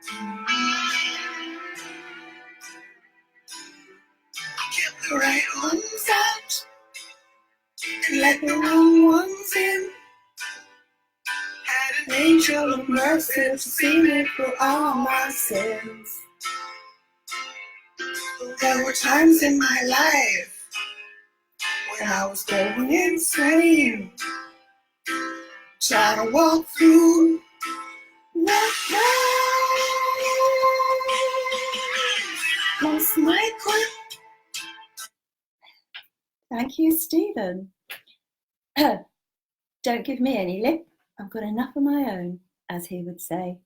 Get the right ones out and let the wrong ones in. Had an angel of mercy to see me through all my sins. There were times in my life when I was going insane, trying to walk through the pain. Lost my grip. Thank you, Stephen. Don't give me any lip. I've got enough of my own, as he would say.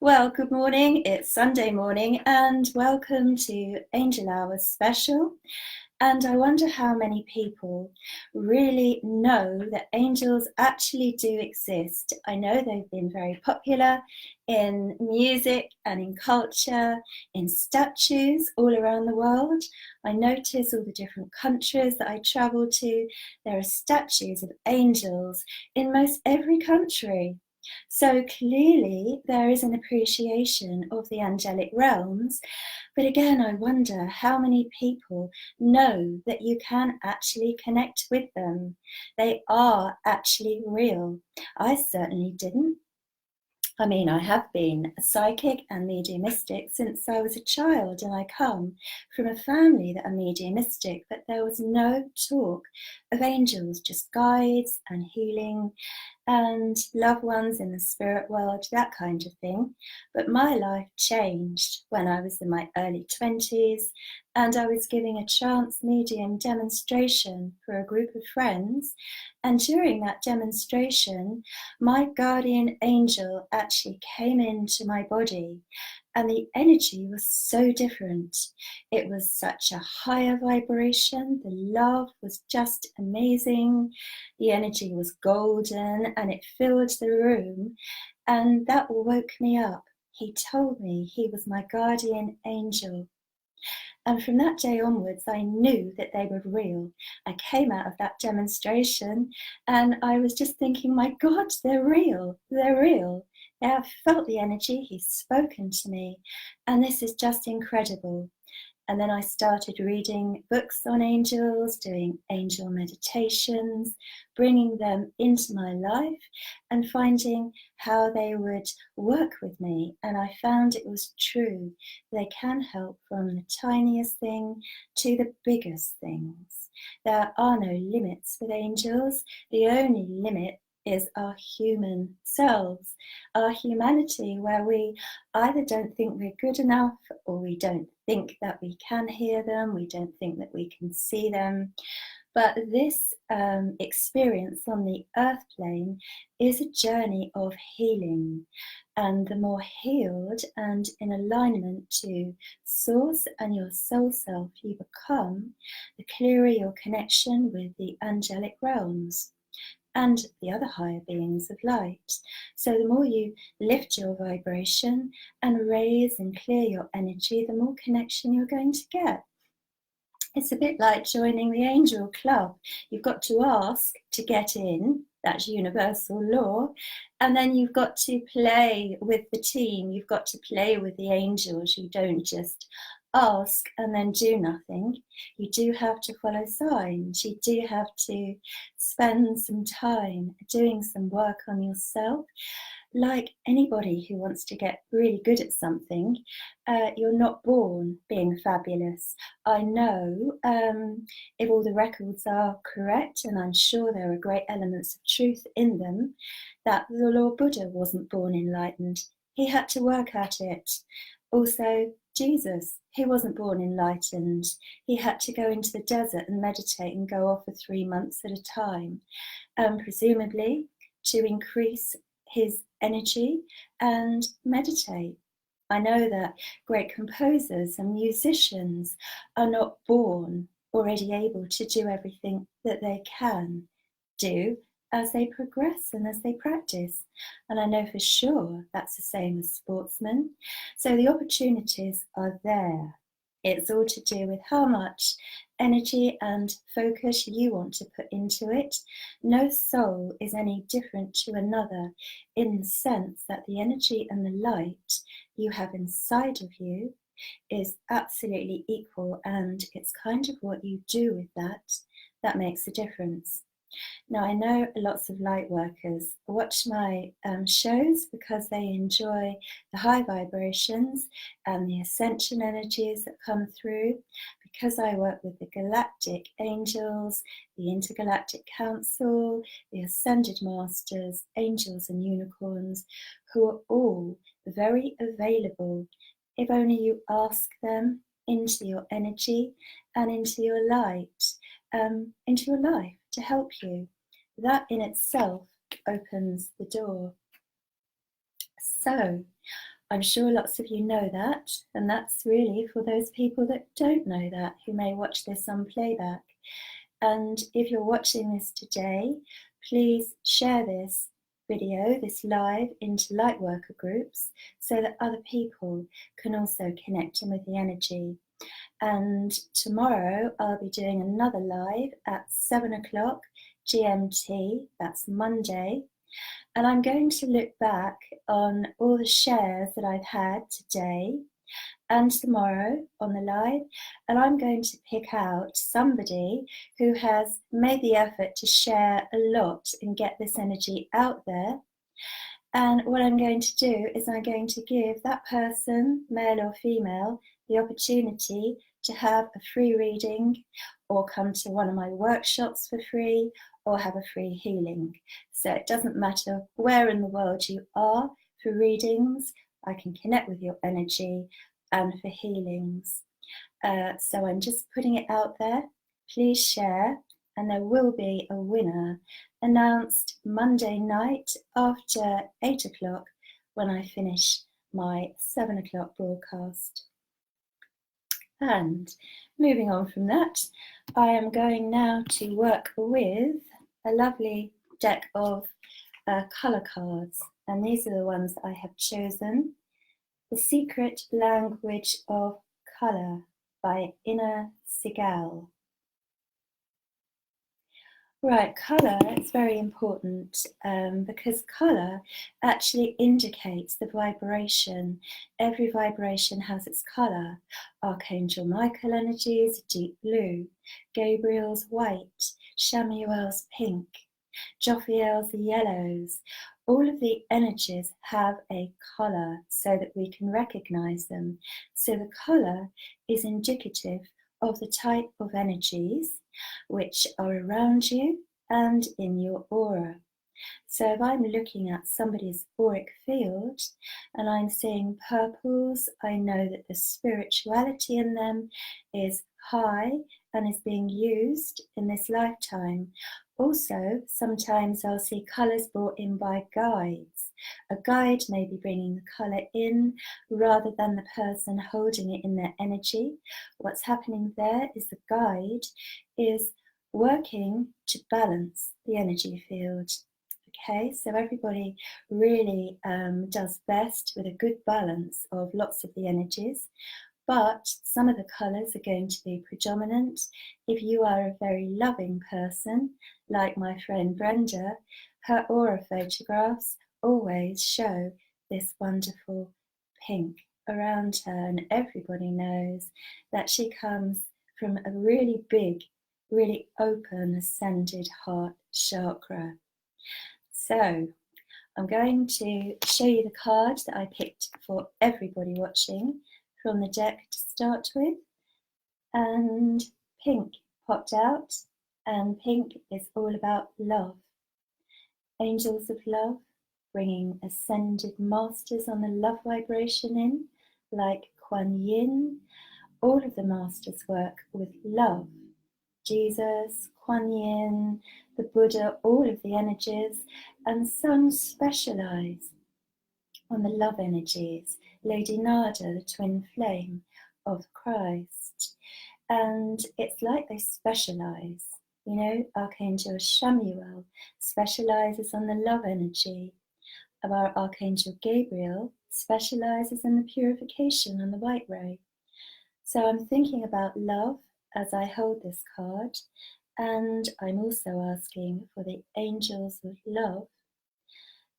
Well, good morning. It's Sunday morning and welcome to Angel Hours Special. And I wonder how many people really know that angels actually do exist. I know they've been very popular in music and in culture, in statues all around the world. I notice all the different countries that I travel to, there are statues of angels in most every country. So clearly there is an appreciation of the angelic realms. But again, I wonder how many people know that you can actually connect with them. They are actually real. I certainly didn't. I mean, I have been a psychic and mediumistic since I was a child, and I come from a family that are mediumistic, but there was no talk of angels, just guides and healing and loved ones in the spirit world, that kind of thing. But my life changed when I was in my early 20s and I was giving a trance medium demonstration for a group of friends. And during that demonstration, my guardian angel actually came into my body and the energy was so different. It was such a higher vibration. The love was just amazing. The energy was golden and it filled the room. And that woke me up. He told me he was my guardian angel. And from that day onwards, I knew that they were real. I came out of that demonstration and I was just thinking, my God, they're real. They're real. Yeah, I felt the energy. He's spoken to me. And this is just incredible. And then I started reading books on angels, doing angel meditations, bringing them into my life and finding how they would work with me. And I found it was true. They can help from the tiniest thing to the biggest things. There are no limits with angels. The only limit is our human selves, our humanity, where we either don't think we're good enough or we don't think that we can hear them, we don't think that we can see them. But this experience on the earth plane is a journey of healing. And the more healed and in alignment to source and your soul self you become, the clearer your connection with the angelic realms and the other higher beings of light. So the more you lift your vibration and raise and clear your energy, the more connection you're going to get. It's a bit like joining the angel club. You've got to ask to get in, that's universal law, and then you've got to play with the team, you've got to play with the angels. You don't just ask and then do nothing. You do have to follow signs. You do have to spend some time doing some work on yourself. Like anybody who wants to get really good at something, you're not born being fabulous. I know if all the records are correct, and I'm sure there are great elements of truth in them, that the Lord Buddha wasn't born enlightened. He had to work at it. Also, Jesus, he wasn't born enlightened. He had to go into the desert and meditate and go off for 3 months at a time, presumably to increase his energy and meditate. I know that great composers and musicians are not born already able to do everything that they can do as they progress and as they practice. And I know for sure that's the same as sportsmen. So the opportunities are there. It's all to do with how much energy and focus you want to put into it. No soul is any different to another in the sense that the energy and the light you have inside of you is absolutely equal, and it's kind of what you do with that makes a difference. Now, I know lots of light workers watch my shows because they enjoy the high vibrations and the ascension energies that come through, because I work with the galactic angels, the intergalactic council, the ascended masters, angels and unicorns, who are all very available if only you ask them into your energy and into your light, into your life to help you. That in itself opens the door. So I'm sure lots of you know that, and that's really for those people that don't know that, who may watch this on playback. And if you're watching this today, please share this video, this live, into light worker groups so that other people can also connect in with the energy. And tomorrow I'll be doing another live at 7 o'clock GMT, that's Monday, and I'm going to look back on all the shares that I've had today and tomorrow on the live, and I'm going to pick out somebody who has made the effort to share a lot and get this energy out there. And what I'm going to do is I'm going to give that person, male or female, the opportunity to have a free reading or come to one of my workshops for free or have a free healing. So it doesn't matter where in the world you are for readings, I can connect with your energy and for healings. So I'm just putting it out there. Please share, and there will be a winner announced Monday night after 8 o'clock when I finish my 7 o'clock broadcast. And moving on from that, I am going now to work with a lovely deck of colour cards, and these are the ones that I have chosen. The Secret Language of Colour by Inna Sigal. Right, colour is very important because colour actually indicates the vibration. Every vibration has its colour. Archangel Michael energy is deep blue, Gabriel's white, Shamuel's pink, Jophiel's yellows. All of the energies have a colour so that we can recognise them. So the colour is indicative of the type of energies which are around you and in your aura. So if I'm looking at somebody's auric field and I'm seeing purples, I know that the spirituality in them is high and is being used in this lifetime. Also, sometimes I'll see colours brought in by guides. A guide may be bringing the colour in rather than the person holding it in their energy. What's happening there is the guide is working to balance the energy field. Okay, so everybody really does best with a good balance of lots of the energies, but some of the colours are going to be predominant. If you are a very loving person, like my friend Brenda, her aura photographs always show this wonderful pink around her, and everybody knows that she comes from a really big, really open, ascended heart chakra. So I'm going to show you the card that I picked for everybody watching from the deck to start with. And pink popped out, and pink is all about love. Angels of love, bringing ascended masters on the love vibration in, like Kuan Yin. All of the masters work with love. Jesus, Kuan Yin, the Buddha, all of the energies, and some specialize on the love energies. Lady Nada, the twin flame of Christ. And it's like they specialize. You know, Archangel Shamuel specializes on the love energy. Our Archangel Gabriel specializes in the purification on the white ray. So I'm thinking about love as I hold this card, and I'm also asking for the angels of love,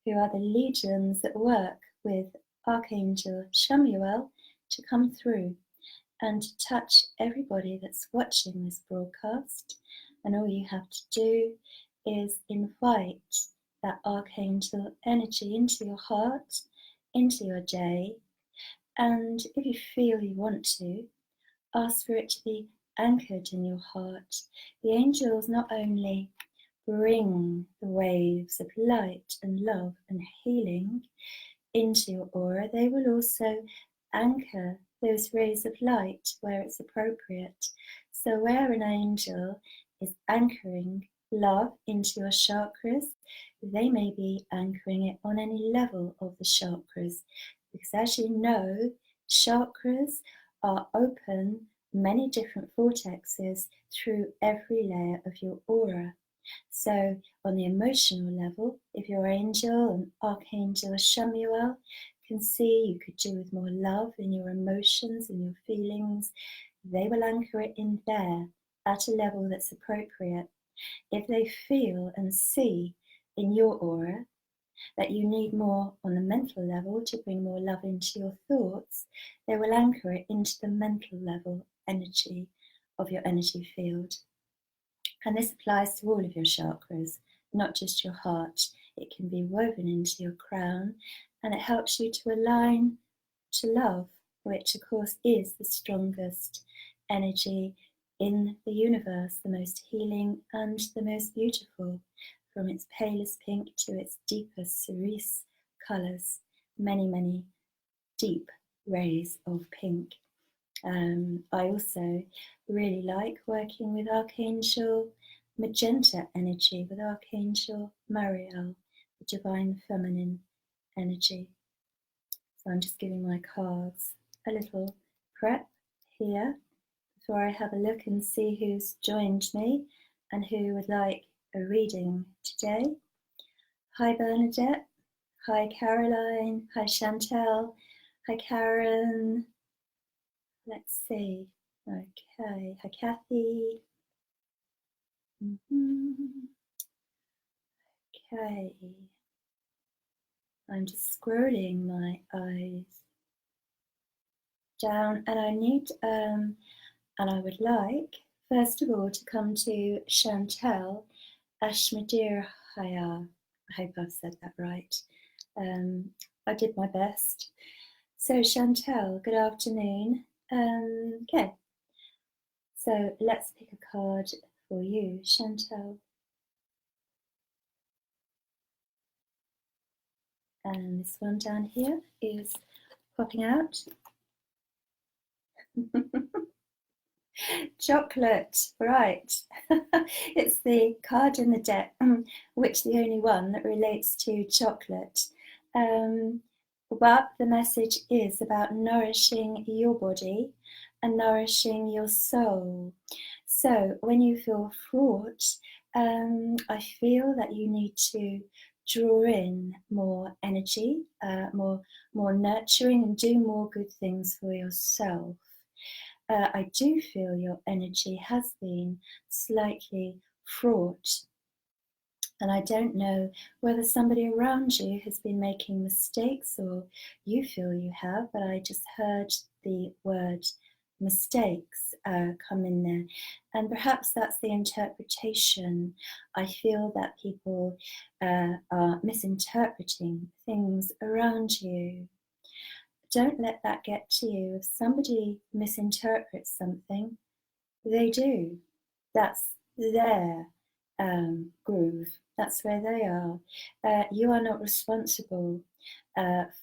who are the legions that work with Archangel Shamuel to come through and to touch everybody that's watching this broadcast. And all you have to do is invite that Archangel energy into your heart, into your day. And if you feel you want to, ask for it to be anchored in your heart. The angels not only bring the waves of light and love and healing into your aura, they will also anchor those rays of light where it's appropriate. So where an angel is anchoring love into your chakras, they may be anchoring it on any level of the chakras. Because as you know, chakras are open many different vortexes through every layer of your aura. So on the emotional level, if your angel and archangel Shamuel can see you could do with more love in your emotions and your feelings, they will anchor it in there at a level that's appropriate. If they feel and see in your aura that you need more on the mental level to bring more love into your thoughts, they will anchor it into the mental level energy of your energy field. And this applies to all of your chakras, not just your heart. It can be woven into your crown, and it helps you to align to love, which of course is the strongest energy in the universe, the most healing and the most beautiful, from its palest pink to its deepest cerise colours, many, many deep rays of pink. I also really like working with Archangel Magenta energy, with Archangel Mariel, the divine feminine energy. So I'm just giving my cards a little prep here before I have a look and see who's joined me and who would like a reading today. Hi Bernadette, hi Caroline, hi Chantel, hi Karen. Let's see. Okay. Hi, Kathy. Okay. I'm just scrolling my eyes down, and I need, and I would like, first of all, to come to Chantel Ashmadir Haya. I hope I've said that right. I did my best. So, Chantel, good afternoon. Okay. So let's pick a card for you, Chantel. And this one down here is popping out. Chocolate, right. It's the card in the deck, which the only one that relates to chocolate. But the message is about nourishing your body and nourishing your soul. So when you feel fraught, I feel that you need to draw in more energy, more nurturing, and do more good things for yourself. I do feel your energy has been slightly fraught, and I don't know whether somebody around you has been making mistakes or you feel you have, but I just heard the word mistakes come in there, and perhaps that's the interpretation. I feel that people are misinterpreting things around you. Don't let that get to you. If somebody misinterprets something, they do. That's their groove. That's where they are. You are not responsible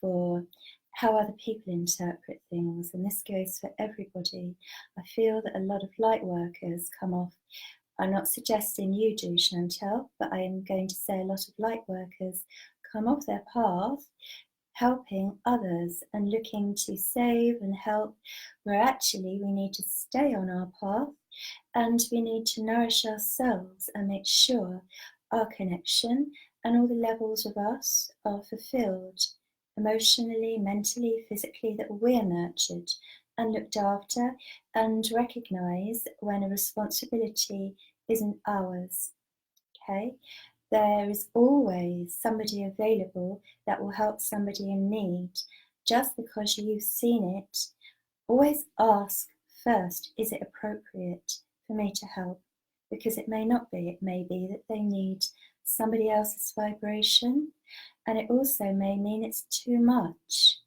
for how other people interpret things, and this goes for everybody. I feel that a lot of light workers come off. I'm not suggesting you do, Chantel, but I am going to say a lot of light workers come off their path helping others and looking to save and help, where actually we need to stay on our path and we need to nourish ourselves and make sure our connection and all the levels of us are fulfilled emotionally, mentally, physically, that we're nurtured and looked after, and recognize when a responsibility isn't ours. Okay? There is always somebody available that will help somebody in need. just because you've seen it, always ask first, is it appropriate for me to help? Because it may not be. It may be that they need somebody else's vibration, and it also may mean it's too much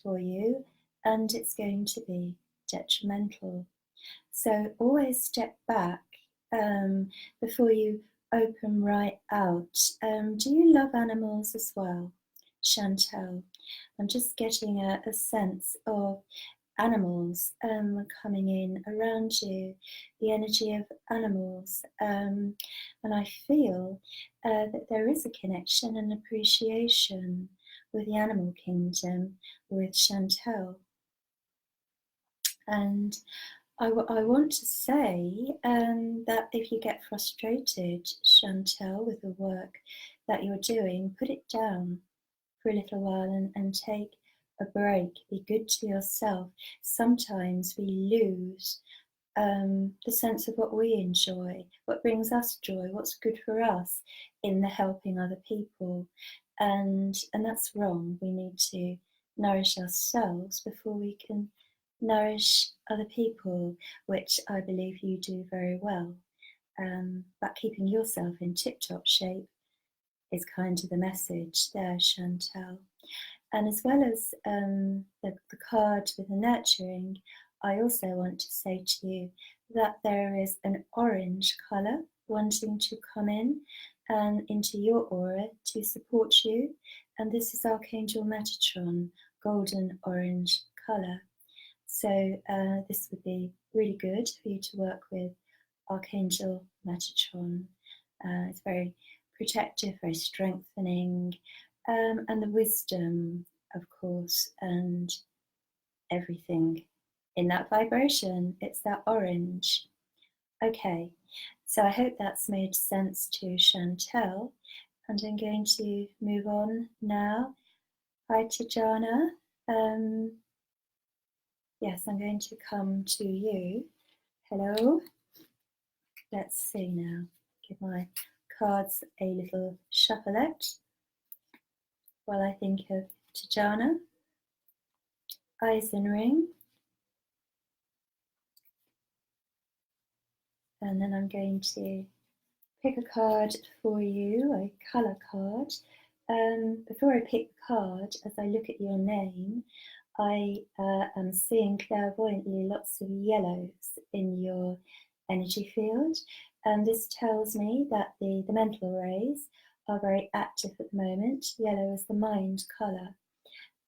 for you, and it's going to be detrimental. So always step back before you open right out. Do you love animals as well, Chantel? I'm just getting a sense of animals coming in around you, the energy of animals, and I feel that there is a connection and appreciation with the animal kingdom with Chantel. And I want to say that if you get frustrated, Chantel, with the work that you're doing, put it down for a little while and take a break. Be good to yourself. Sometimes we lose the sense of what we enjoy, what brings us joy, what's good for us in the helping other people, and that's wrong. We need to nourish ourselves before we can nourish other people, which I believe you do very well. But keeping yourself in tip-top shape is kind of the message there, Chantel. And as well as the card with the nurturing, I also want to say to you that there is an orange colour wanting to come in and into your aura to support you. And this is Archangel Metatron, golden orange colour. So this would be really good for you to work with Archangel Metatron. It's very protective, very strengthening, and the wisdom, of course, and everything in that vibration. It's that orange. Okay, so I hope that's made sense to Chantel, and I'm going to move on now. Hi, Tajana. Yes, I'm going to come to you. Hello. Let's see now. Give my cards a little shuffleette while I think of Tajana. Eisenring. And then I'm going to pick a card for you, a colour card. Before I pick the card, as I look at your name, I am seeing clairvoyantly lots of yellows in your energy field. And this tells me that the mental rays are very active at the moment. Yellow is the mind colour.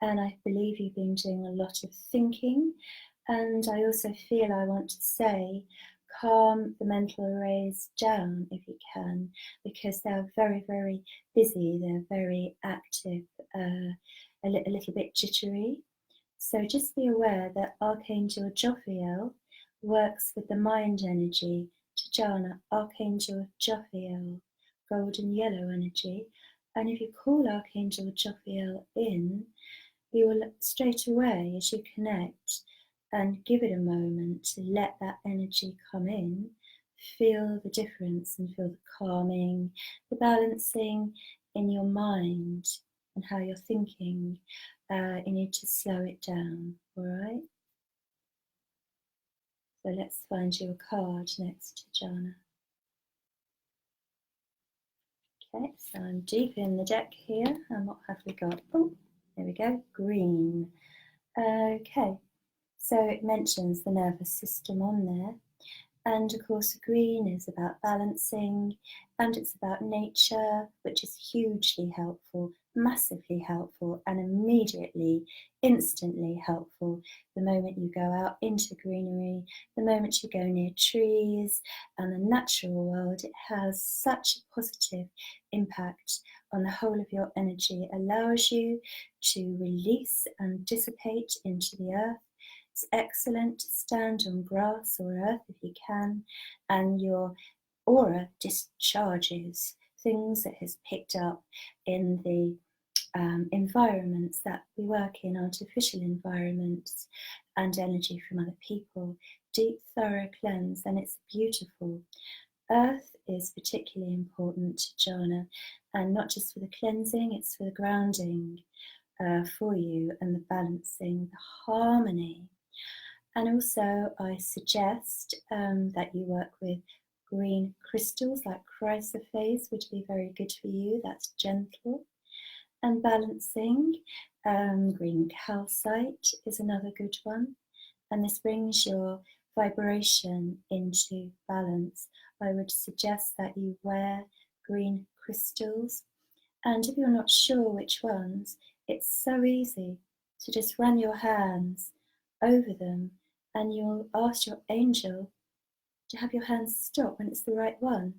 And I believe you've been doing a lot of thinking. And I also feel I want to say, calm the mental rays down if you can, because they're very, very busy. They're very active, a little bit jittery. So just be aware that Archangel Jophiel works with the mind energy. Tajana, Archangel Jophiel, golden yellow energy. And if you call Archangel Jophiel in, you will straight away, as you connect and give it a moment to let that energy come in, feel the difference and feel the calming, the balancing in your mind and how you're thinking. You need to slow it down, all right? So let's find you a card next to Jana. Okay, so I'm deep in the deck here, and what have we got? Oh, there we go, green. Okay, so it mentions the nervous system on there. And of course, green is about balancing, and it's about nature, which is hugely helpful, massively helpful, and immediately, instantly helpful the moment you go out into greenery, the moment you go near trees and the natural world. It has such a positive impact on the whole of your energy. It allows you to release and dissipate into the earth. It's excellent to stand on grass or earth if you can, and your aura discharges things it has picked up in the environments that we work in, artificial environments, and energy from other people. Deep, thorough cleanse, and it's beautiful. Earth is particularly important to Jana, and not just for the cleansing, it's for the grounding. for you, and the balancing, the harmony. And also I suggest that you work with green crystals like chrysoprase, would be very good for you. That's gentle and balancing. Green calcite is another good one, and this brings your vibration into balance. I would suggest that you wear green crystals, and if you're not sure which ones, it's so easy to just run your hands over them, and you'll ask your angel to have your hands stop when it's the right one.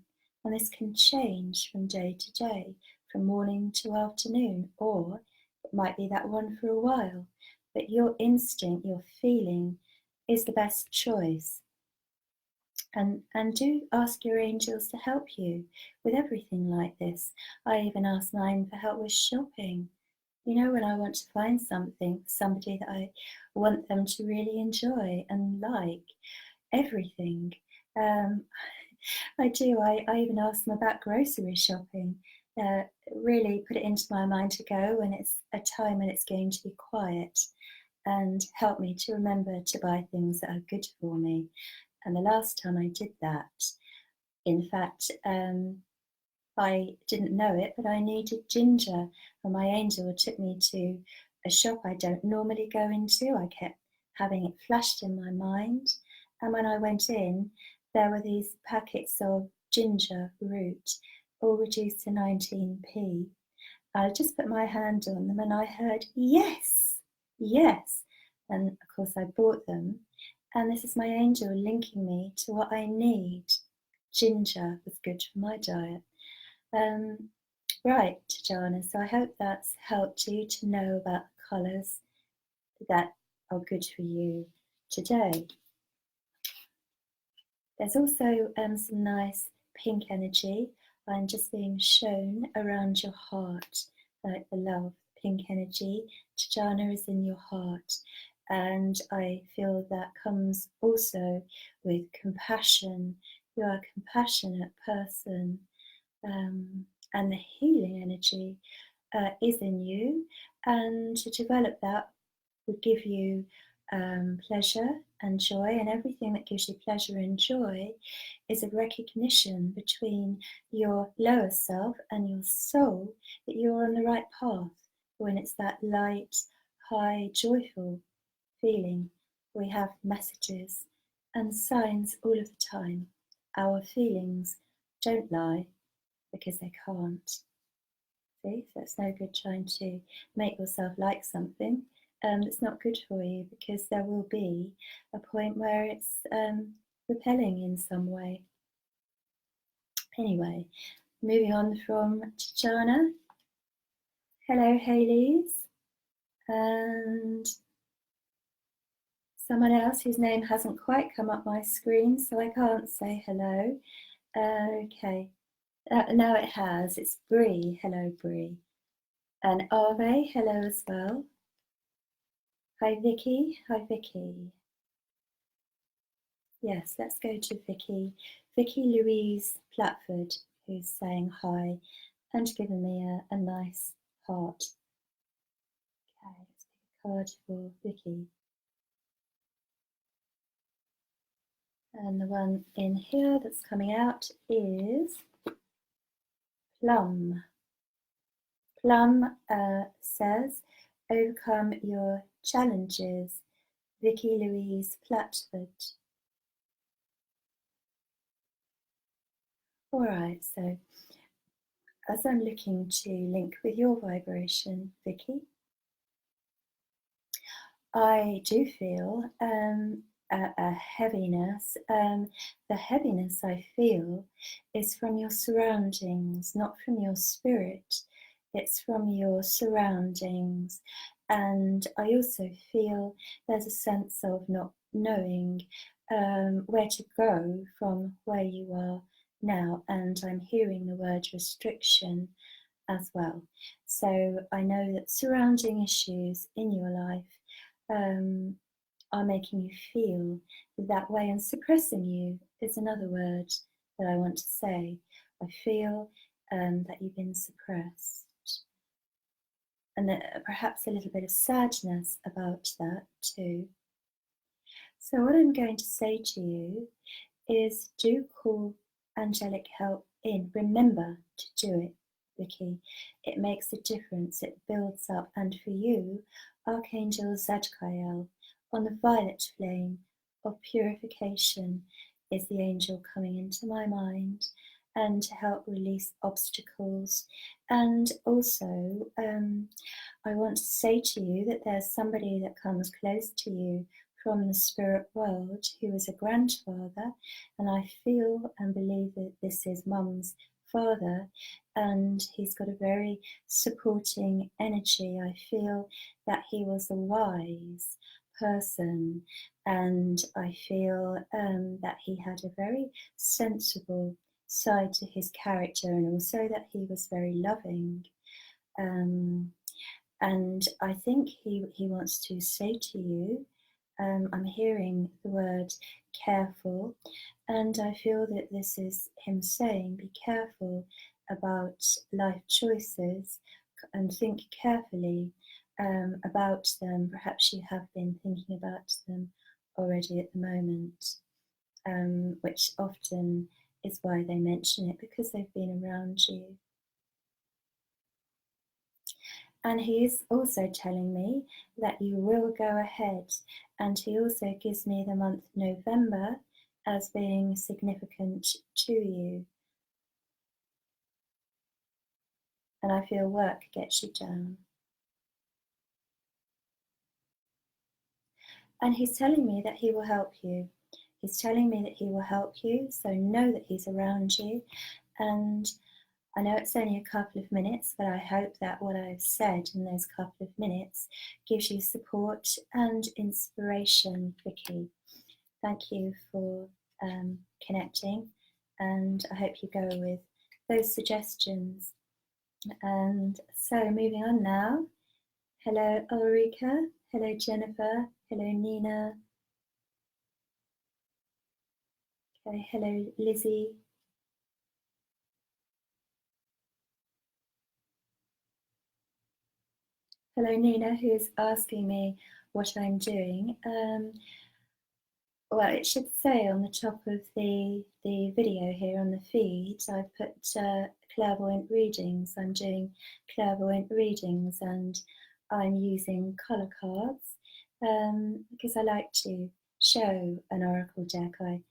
And this can change from day to day, from morning to afternoon, or it might be that one for a while. But your instinct, your feeling is the best choice. And do ask your angels to help you with everything like this. I even ask mine for help with shopping. You know, when I want to find something, somebody that I want them to really enjoy and like, everything. I do. I even ask them about grocery shopping. Really put it into my mind to go when it's a time when it's going to be quiet, and help me to remember to buy things that are good for me. And the last time I did that, in fact, I didn't know it, but I needed ginger, and my angel took me to a shop I don't normally go into. I kept having it flashed in my mind, and when I went in, there were these packets of ginger root, all reduced to 19p. I just put my hand on them and I heard, yes, yes. And of course I bought them. And this is my angel linking me to what I need. Ginger was good for my diet. Right, Jana, so I hope that's helped you to know about the colours that are good for you today. There's also some nice pink energy. I'm just being shown around your heart, like the love, pink energy. Jana is in your heart, and I feel that comes also with compassion. You are a compassionate person, and the healing energy is in you, and to develop that would give you pleasure and joy, and everything that gives you pleasure and joy is a recognition between your lower self and your soul that you're on the right path. When it's that light, high, joyful feeling, we have messages and signs all of the time. Our feelings don't lie because they can't. See, so it's no good trying to make yourself like something that's not good for you, because there will be a point where it's repelling in some way. Anyway, moving on from Jana. Hello, Haleys. And someone else whose name hasn't quite come up my screen, so I can't say hello. Okay, now it has. It's Bree. Hello, Bree. And Ave, hello as well. Hi, Vicky. Hi, Vicky. Yes, let's go to Vicky. Vicky Louise Platford, who's saying hi and giving me a nice heart. Okay, let's pick a card for Vicky. And the one in here that's coming out is Plum. Plum says, overcome your challenges. Vicky Louise Platford. All right, so as I'm looking to link with your vibration, Vicky, I do feel a heaviness. The heaviness I feel is from your surroundings, not from your spirit. It's from your surroundings. And I also feel there's a sense of not knowing where to go from where you are now. And I'm hearing the word restriction as well. So I know that surrounding issues in your life are making you feel that way, and suppressing you is another word that I want to say. I feel that you've been suppressed. and perhaps a little bit of sadness about that too. So what I'm going to say to you is do call angelic help in. Remember to do it, Vicky. It makes a difference. It builds up. And for you, Archangel Zadkiel on the violet flame of purification is the angel coming into my mind, and to help release obstacles. And also, I want to say to you that there's somebody that comes close to you from the spirit world who is a grandfather, and I feel and believe that this is Mum's father, and he's got a very supporting energy. I feel that he was a wise person, and I feel that he had a very sensible side to his character, and also that he was very loving. And I think he wants to say to you, I'm hearing the word careful, and I feel that this is him saying, be careful about life choices and think carefully about them. Perhaps you have been thinking about them already at the moment, which often is why they mention it, because they've been around you. And he is also telling me that you will go ahead. And he also gives me the month November as being significant to you. And I feel work gets you down. And he's telling me that he will help you. He's telling me that he will help you, so know that he's around you. And I know it's only a couple of minutes, but I hope that what I've said in those couple of minutes gives you support and inspiration, Vicky. Thank you for connecting, and I hope you go with those suggestions. And so moving on now. Hello Ulrika, hello Jennifer, hello Nina, okay, hello Lizzie. Hello Nina, who's asking me what I'm doing. Well, it should say on the top of the video here on the feed, I've put clairvoyant readings. I'm doing clairvoyant readings, and I'm using colour cards because I like to show an oracle deck. I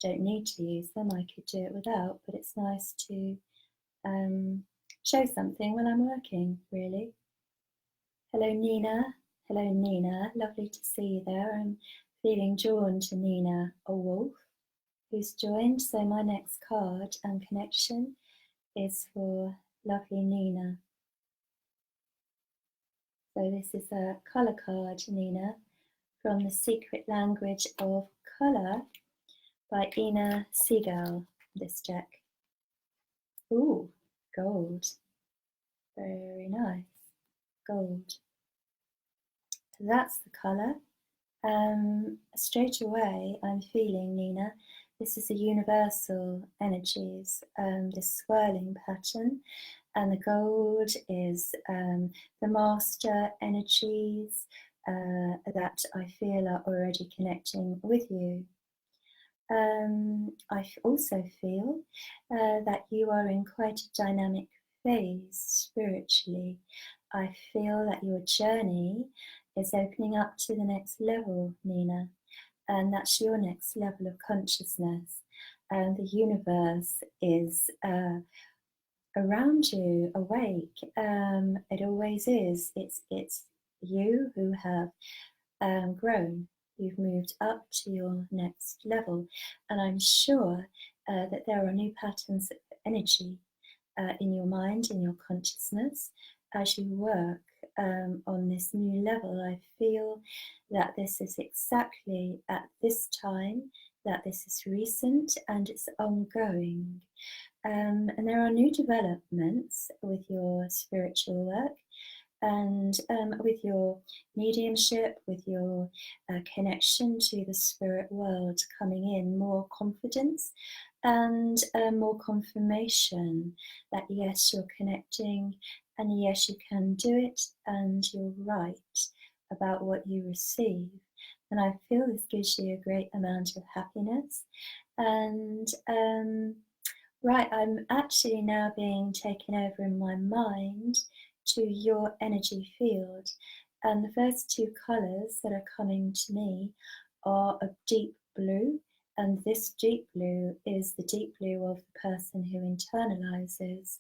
don't need to use them, I could do it without, but it's nice to show something when I'm working, really. Hello Nina, lovely to see you there. I'm feeling drawn to Nina, a wolf, who's joined. So my next card and connection is for lovely Nina. So this is a colour card, Nina, from The Secret Language of Colour by Ina Seagal, this deck. Ooh, gold. Very nice. Gold. So that's the colour. Straight away, I'm feeling, Nina, this is a universal energies, this swirling pattern, and the gold is the master energies that I feel are already connecting with you. I also feel that you are in quite a dynamic phase spiritually. I feel that your journey is opening up to the next level, Nina, and that's your next level of consciousness. And the universe is around you, awake. It always is. It's you who have grown. You've moved up to your next level, and I'm sure that there are new patterns of energy in your mind, in your consciousness, as you work on this new level. I feel that this is exactly at this time, that this is recent and it's ongoing. And there are new developments with your spiritual work, and with your mediumship, with your connection to the spirit world coming in, more confidence and more confirmation that yes, you're connecting And yes, you can do it, and you're right about what you receive. And I feel this gives you a great amount of happiness. And right, I'm actually now being taken over in my mind to your energy field. And the first two colours that are coming to me are a deep blue. And this deep blue is the deep blue of the person who internalizes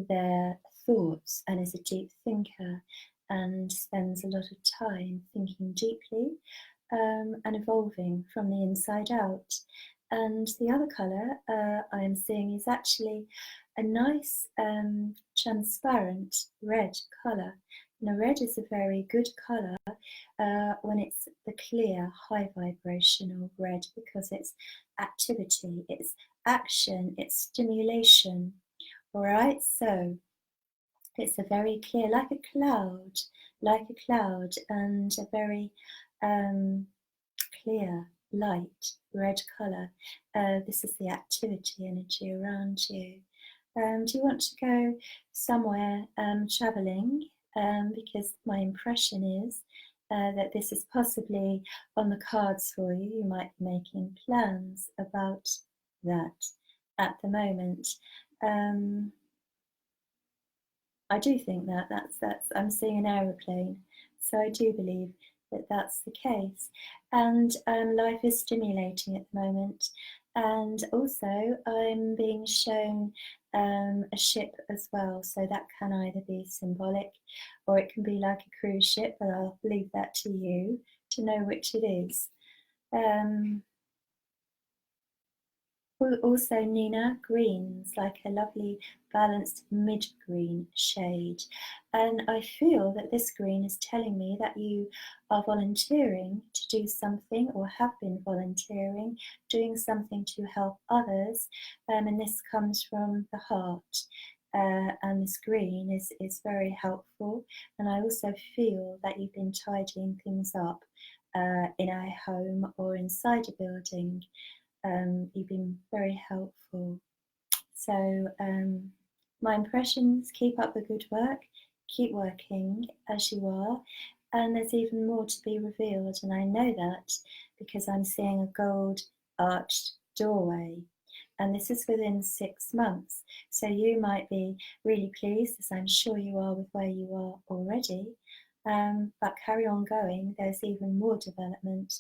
their thoughts and is a deep thinker and spends a lot of time thinking deeply and evolving from the inside out. And the other colour I am seeing is actually a nice transparent red colour. Now, red is a very good colour when it's the clear, high vibrational red, because it's activity, it's action, it's stimulation. All right, so it's a very clear, like a cloud, and a very clear, light red colour. This is the activity energy around you. Do you want to go somewhere travelling? Because my impression is that this is possibly on the cards for you. You might be making plans about that at the moment. I do think that that's I'm seeing an aeroplane, so I do believe that that's the case. And life is stimulating at the moment, and also I'm being shown a ship as well. So that can either be symbolic, or it can be like a cruise ship. But I'll leave that to you to know which it is. Also, Nina, greens, like a lovely balanced mid-green shade. And I feel that this green is telling me that you are volunteering to do something, or have been volunteering, doing something to help others. And this comes from the heart. And this green is very helpful. And I also feel that you've been tidying things up in a home or inside a building. You've been very helpful. So my impressions, keep up the good work, keep working as you are, and there's even more to be revealed, and I know that because I'm seeing a gold arched doorway, and this is within 6 months. So you might be really pleased, as I'm sure you are with where you are already, but carry on going. There's even more development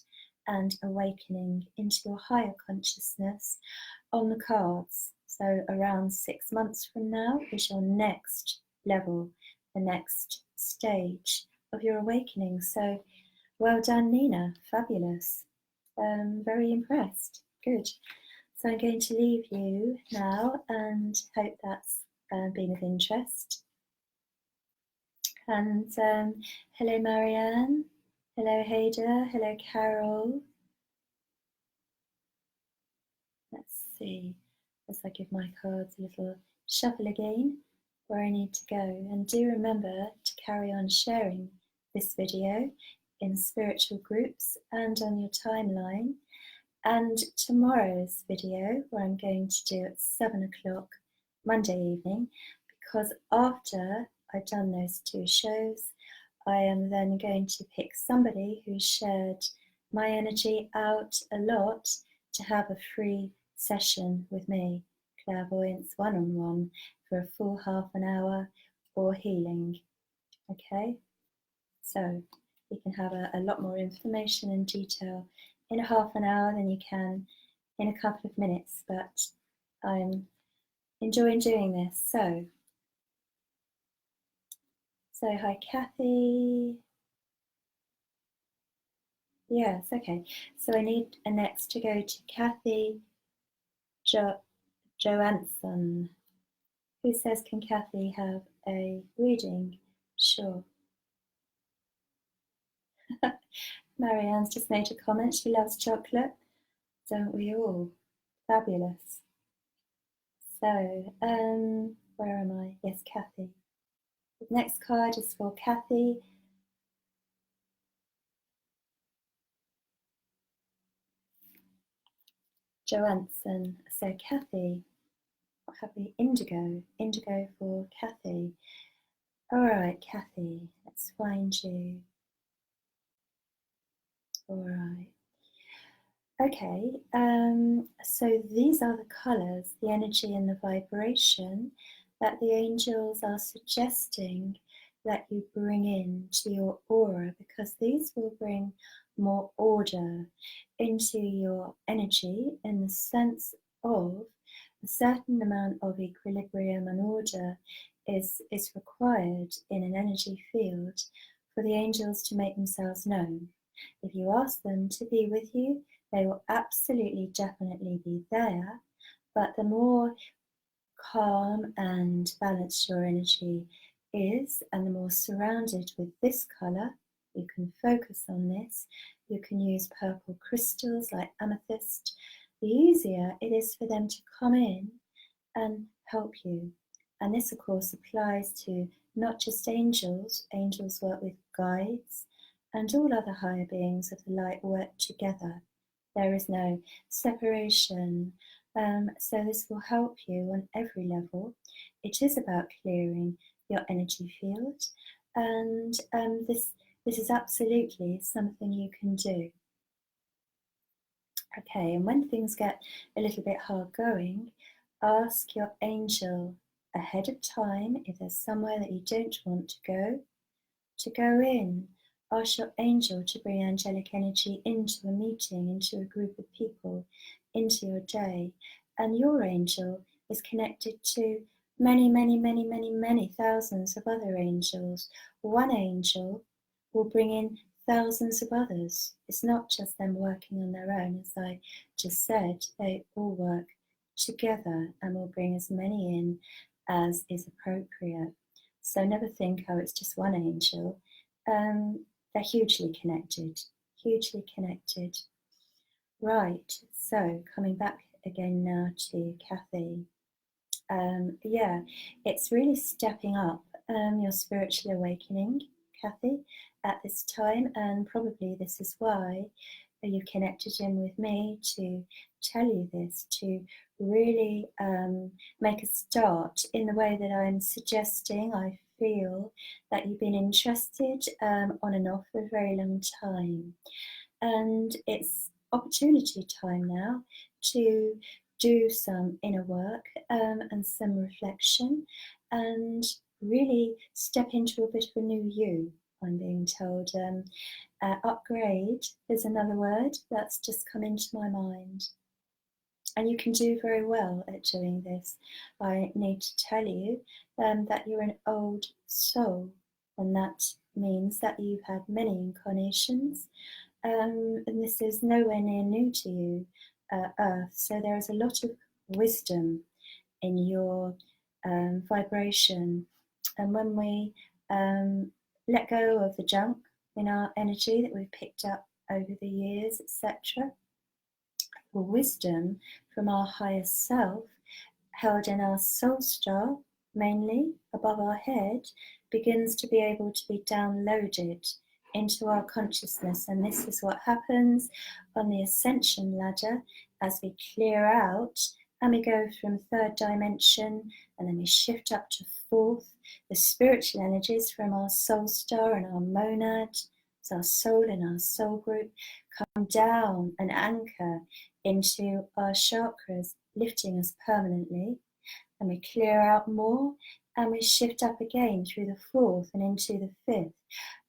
and awakening into your higher consciousness on the cards. So around 6 months from now is your next level, the next stage of your awakening. So well done, Nina. Fabulous. Very impressed. Good. So I'm going to leave you now and hope that's been of interest. And hello, Marianne. Hello, Hader. Hello, Carol. Let's see, as I give my cards a little shuffle again, where I need to go. And do remember to carry on sharing this video in spiritual groups and on your timeline. And tomorrow's video, where I'm going to do at 7 o'clock Monday evening, because after I've done those 2 shows, I am then going to pick somebody who shared my energy out a lot to have a free session with me, clairvoyance one-on-one, for a full half an hour, or healing. Okay, so you can have a lot more information and detail in a half an hour than you can in a couple of minutes, but I'm enjoying doing this. So hi, Kathy. Yes, okay. So I need next to go to Kathy Johansson, who says, can Kathy have a reading? Sure. Marianne's just made a comment. She loves chocolate. Don't we all? Fabulous. So, where am I? Yes, Kathy. The next card is for Kathy. Johansson. So, Kathy, happy indigo for Kathy. All right, Kathy, let's find you. All right. Okay, so these are the colours, the energy and the vibration that the angels are suggesting that you bring into your aura, because these will bring more order into your energy in the sense of a certain amount of equilibrium and order is required in an energy field for the angels to make themselves known. If you ask them to be with you, they will absolutely, definitely be there, but the more calm and balanced your energy is, and the more surrounded with this colour, you can focus on this. You can use purple crystals like amethyst. The easier it is for them to come in and help you. And this, of course, applies to not just angels. Angels work with guides, and all other higher beings of the light work together. There is no separation. So this will help you on every level. It is about clearing your energy field, and this is absolutely something you can do. Okay, and when things get a little bit hard going, ask your angel ahead of time if there's somewhere that you don't want to go in. Ask your angel to bring angelic energy into a meeting, into a group of people, into your day. And your angel is connected to many, many, many, many, many thousands of other angels. One angel will bring in thousands of others. It's not just them working on their own. As I just said, they all work together and will bring as many in as is appropriate. So never think, oh, it's just one angel. They're hugely connected, hugely connected. Right, so coming back again now to Kathy. Yeah, it's really stepping up your spiritual awakening, Kathy, at this time, and probably this is why you connected in with me to tell you this, to really make a start in the way that I'm suggesting. I feel that you've been interested on and off for a very long time, and it's opportunity time now to do some inner work and some reflection, and really step into a bit of a new you. I'm being told upgrade is another word that's just come into my mind. And you can do very well at doing this. I need to tell you that you're an old soul, and that means that you've had many incarnations, and this is nowhere near new to you, Earth. So there is a lot of wisdom in your vibration. And when we let go of the junk in our energy that we've picked up over the years, etc., wisdom from our higher self, held in our soul star, mainly above our head, begins to be able to be downloaded into our consciousness. And this is what happens on the ascension ladder as we clear out and we go from third dimension, and then we shift up to fourth. The spiritual energies from our soul star and our monad, so our soul and our soul group, come down and anchor into our chakras, lifting us permanently. And we clear out more, and we shift up again through the fourth and into the fifth.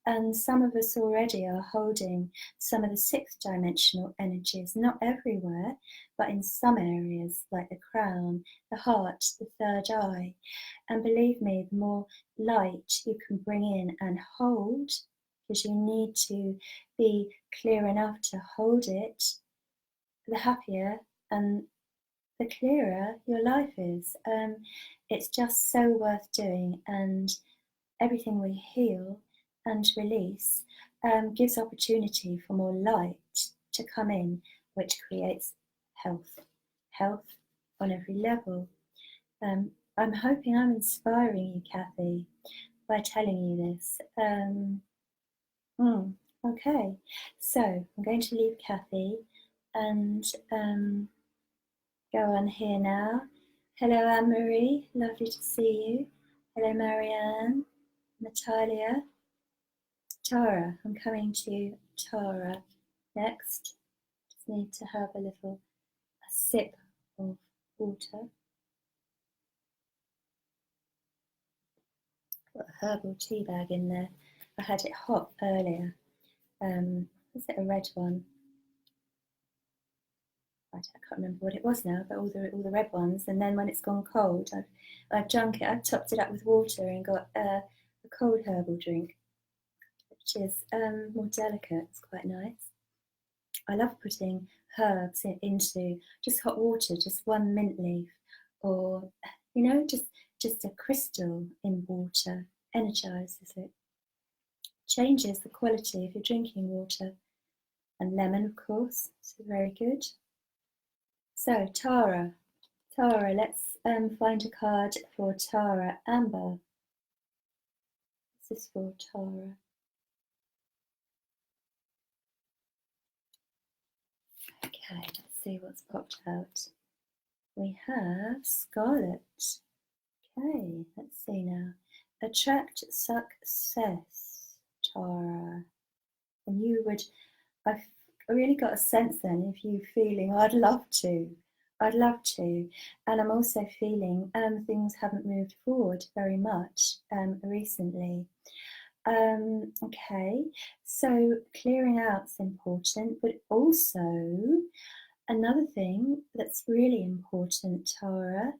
And some of us already are holding some of the sixth dimensional energies, not everywhere, but in some areas like the crown, the heart, the third eye. And believe me, the more light you can bring in and hold, because you need to be clear enough to hold it, the happier and the clearer your life is. It's just so worth doing, and everything we heal and release gives opportunity for more light to come in, which creates health on every level. I'm hoping I'm inspiring you, Kathy, by telling you this. Okay, so I'm going to leave Kathy and go on here now. Hello, Anne-Marie. Lovely to see you. Hello, Marianne. Natalia. Tara. I'm coming to Tara next. Just need to have a sip of water. Got a herbal tea bag in there. I had it hot earlier. Was it a red one? I can't remember what it was now, but all the red ones. And then when it's gone cold, I've drunk it. I've topped it up with water and got a cold herbal drink, which is more delicate. It's quite nice. I love putting herbs into just hot water, just one mint leaf, or just a crystal in water. Energizes it, changes the quality of your drinking water. And lemon, of course, so very good. So Tara, let's find a card for Tara. Amber, this is for Tara. Okay, let's see what's popped out. We have Scarlet. Okay, let's see now. Attract success, Tara. And you would, I've really got a sense then of you feeling, I'd love to. And I'm also feeling things haven't moved forward very much recently. Okay, so clearing out's important, but also another thing that's really important, Tara,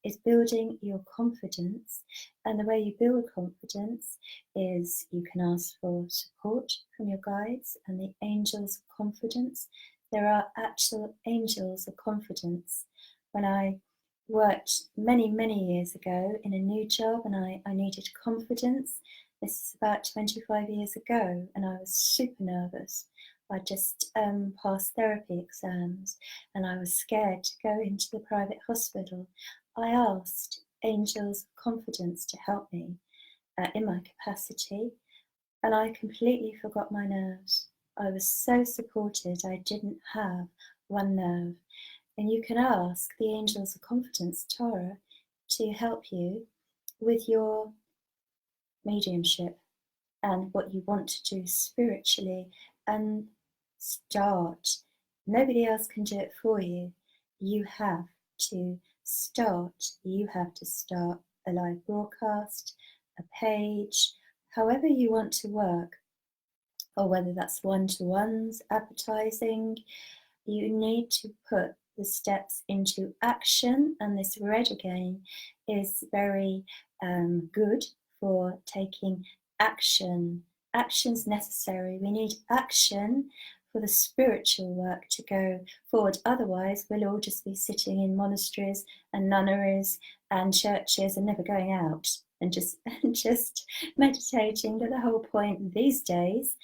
is building your confidence. And the way you build confidence is you can ask for support from your guides and the angels of confidence. There are actual angels of confidence. When I worked many, many years ago in a new job and I needed confidence, this is about 25 years ago, and I was super nervous. I just passed therapy exams and I was scared to go into the private hospital. I asked angels of confidence to help me in my capacity, and I completely forgot my nerves. I was so supported, I didn't have one nerve. And you can ask the angels of confidence, Tara, to help you with your mediumship and what you want to do spiritually, and start. Nobody else can do it for you. You have to start. You have to start a live broadcast, a page, however you want to work, or whether that's one-to-ones, advertising. You need to put the steps into action, and this red again is very good for taking action. Action's necessary. We need action for the spiritual work to go forward. Otherwise, we'll all just be sitting in monasteries and nunneries and churches and never going out and just meditating. But the whole point these days,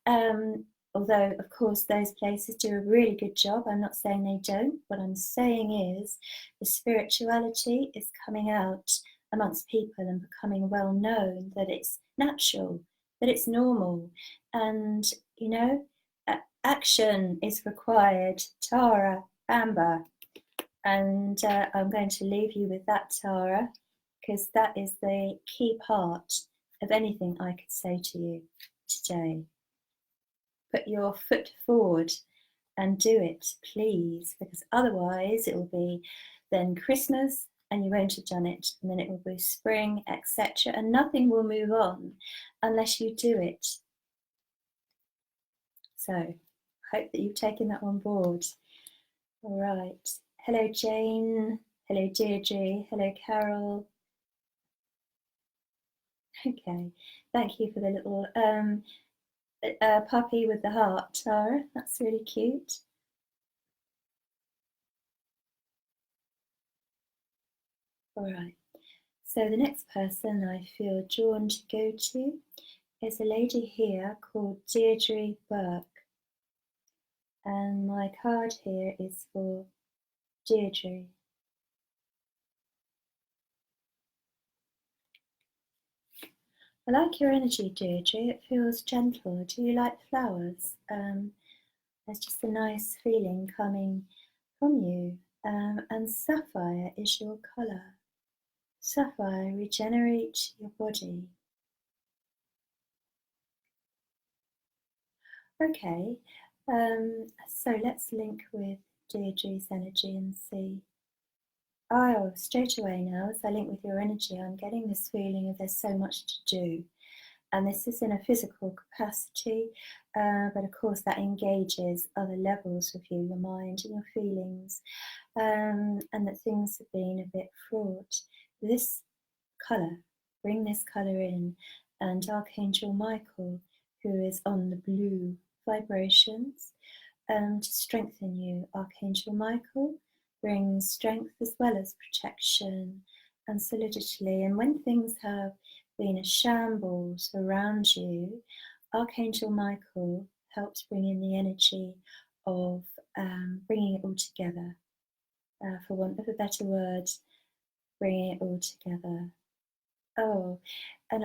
although of course those places do a really good job, I'm not saying they don't. What I'm saying is the spirituality is coming out amongst people and becoming well known, that it's natural, that it's normal, and action is required. Tara, Amber, and I'm going to leave you with that, Tara, because that is the key part of anything I could say to you today. Put your foot forward and do it, please, because otherwise it will be then Christmas and you won't have done it, and then it will be spring, etc., and nothing will move on unless you do it. So I hope that you've taken that on board. All right. Hello, Jane. Hello, Deirdre. Hello, Carol. Okay. Thank you for the little puppy with the heart, Tara. That's really cute. All right. So the next person I feel drawn to go to is a lady here called Deirdre Burke. And my card here is for Deirdre. I like your energy, Deirdre. It feels gentle. Do you like flowers? There's just a nice feeling coming from you. And sapphire is your colour. Sapphire regenerates your body. Okay, so let's link with Deirdre's energy and see. Oh, straight away now, as I link with your energy, I'm getting this feeling of there's so much to do. And this is in a physical capacity, but of course that engages other levels of you, your mind and your feelings, and that things have been a bit fraught. This colour, bring this colour in, and Archangel Michael, who is on the blue vibrations, to strengthen you. Archangel Michael brings strength as well as protection and solidity. And when things have been a shambles around you, Archangel Michael helps bring in the energy of bringing it all together. For want of a better word, bringing it all together. Oh, and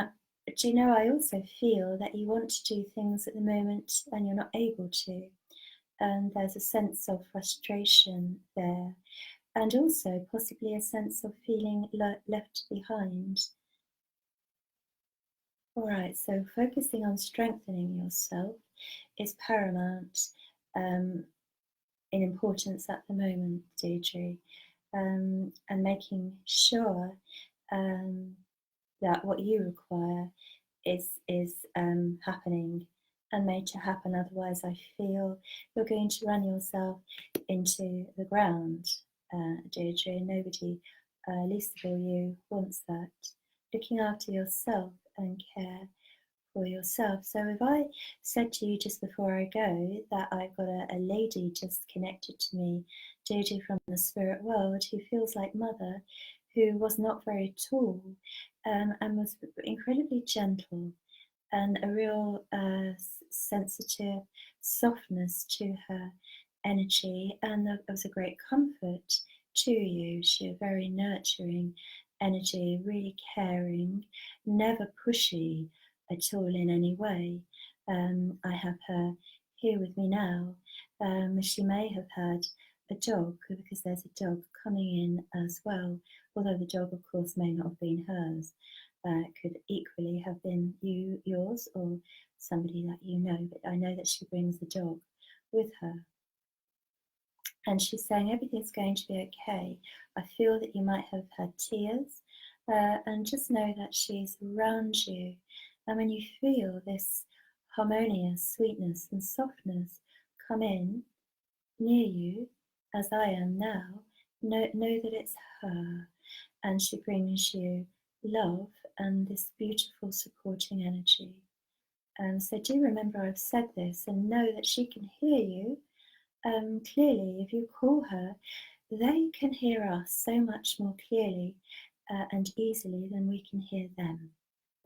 do you know, I also feel that you want to do things at the moment and you're not able to. And there's a sense of frustration there, and also possibly a sense of feeling left behind. All right, so focusing on strengthening yourself is paramount in importance at the moment, Deirdre, and making sure that what you require is happening and made to happen. Otherwise, I feel you're going to run yourself into the ground, Deirdre. Nobody, least of all you, wants that. Looking after yourself and care for yourself. So if I said to you just before I go that I've got a lady just connected to me, Deirdre from the spirit world, who feels like mother, who was not very tall, and was incredibly gentle, and a real sensitive softness to her energy, and there was a great comfort to you. She was very nurturing energy, really caring, never pushy at all in any way. I have her here with me now. She may have had a dog, because there's a dog coming in as well, although the dog of course may not have been hers. Could equally have been yours, or somebody that you know, but I know that she brings the dog with her. And she's saying everything's going to be okay. I feel that you might have had tears, and just know that she's around you. And when you feel this harmonious sweetness and softness come in near you, as I am now, know that it's her, and she brings you love and this beautiful supporting energy. So do remember I've said this, and know that she can hear you clearly. If you call her, they can hear us so much more clearly and easily than we can hear them.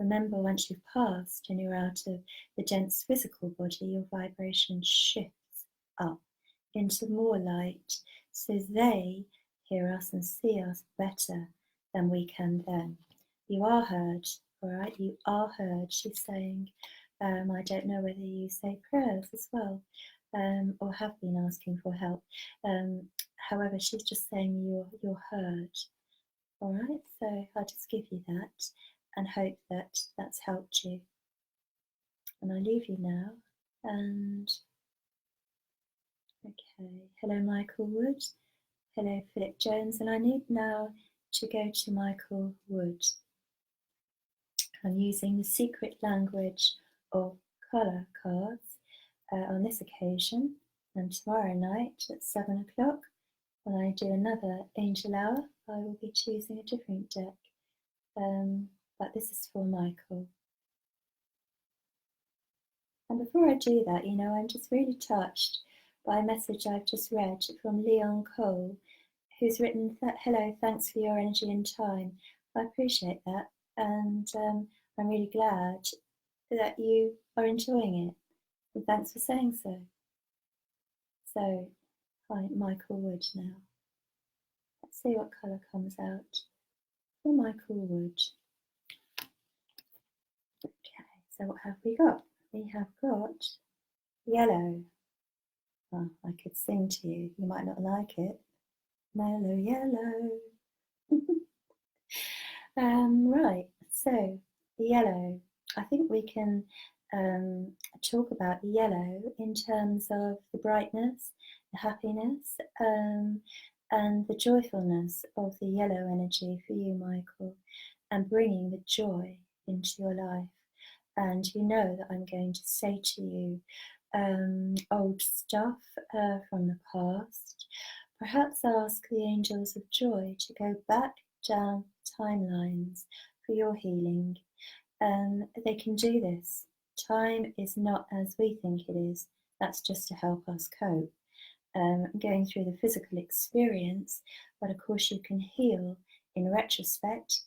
Remember, once you've passed and you're out of the dense physical body, your vibration shifts up into more light, so they hear us and see us better than we can then. You are heard, all right? You are heard, she's saying. I don't know whether you say prayers as well, or have been asking for help. However, she's just saying you're heard. All right, so I'll just give you that and hope that that's helped you. And I leave you now. And okay, hello Michael Wood, hello Philip Jones, and I need now to go to Michael Wood. I'm using the secret language of colour cards on this occasion, and tomorrow night at 7 o'clock, when I do another Angel Hour, I will be choosing a different deck, but this is for Michael. And before I do that, you know, I'm just really touched by a message I've just read from Leon Cole, who's written that, hello, thanks for your energy and time. I appreciate that, and I'm really glad that you are enjoying it, and thanks for saying so. So, hi, Michael Wood now. Let's see what colour comes out for Michael Wood. Okay, so what have we got? We have got yellow. Oh, I could sing to you. You might not like it. mellow yellow. Right, so yellow. I think we can talk about yellow in terms of the brightness, the happiness, and the joyfulness of the yellow energy for you, Michael, and bringing the joy into your life. And you know that I'm going to say to you old stuff from the past. Perhaps ask the angels of joy to go back down timelines for your healing. They can do this. Time is not as we think it is. That's just to help us cope. Going through the physical experience, but of course you can heal in retrospect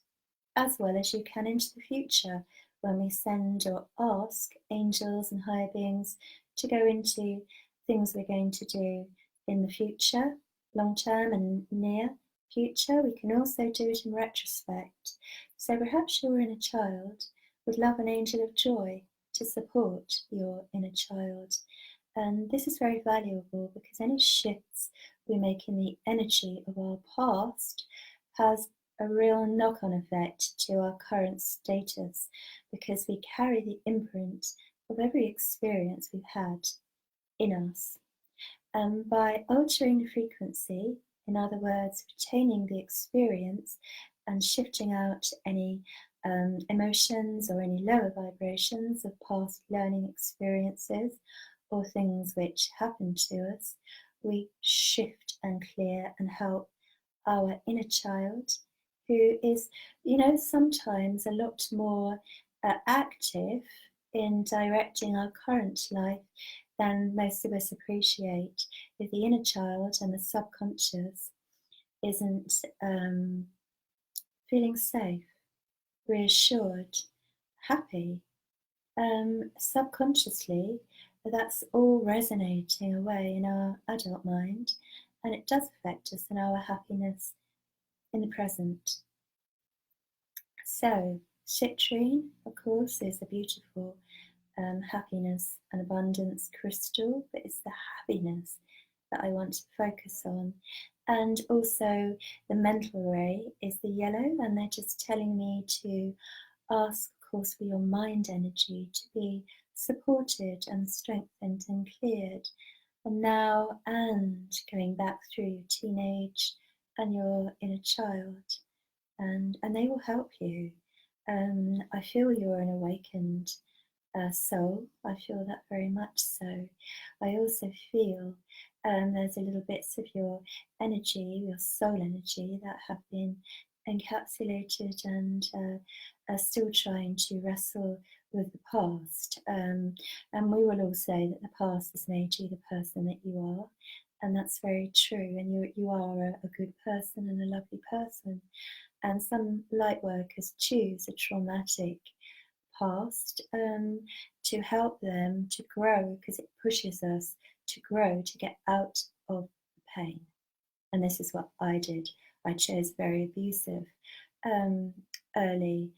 as well as you can into the future when we send or ask angels and higher beings to go into things we're going to do in the future, long term and near future. We can also do it in retrospect. So perhaps your inner child would love an angel of joy to support your inner child. And this is very valuable because any shifts we make in the energy of our past has a real knock-on effect to our current status because we carry the imprint of every experience we've had in us. And by altering the frequency, in other words, retaining the experience and shifting out any emotions or any lower vibrations of past learning experiences or things which happened to us, we shift and clear and help our inner child, who is, sometimes a lot more active in directing our current life than most of us appreciate. If the inner child and the subconscious isn't feeling safe, reassured, happy, subconsciously, that's all resonating away in our adult mind, and it does affect us in our happiness in the present. So, citrine, of course, is a beautiful happiness and abundance crystal, but it's the happiness that I want to focus on. And also, the mental ray is the yellow, and they're just telling me to ask, of course, for your mind energy to be supported and strengthened and cleared. And now, and going back through your teenage and your inner child, and they will help you. I feel you're an awakened soul. I feel that very much so. I also feel there's a little bits of your energy, your soul energy, that have been encapsulated and are still trying to wrestle with the past. And we will all say that the past has made you the person that you are. And that's very true. And you are a good person and a lovely person. And some light workers choose a traumatic past to help them to grow, because it pushes us to grow, to get out of the pain. And this is what I did. I chose very abusive early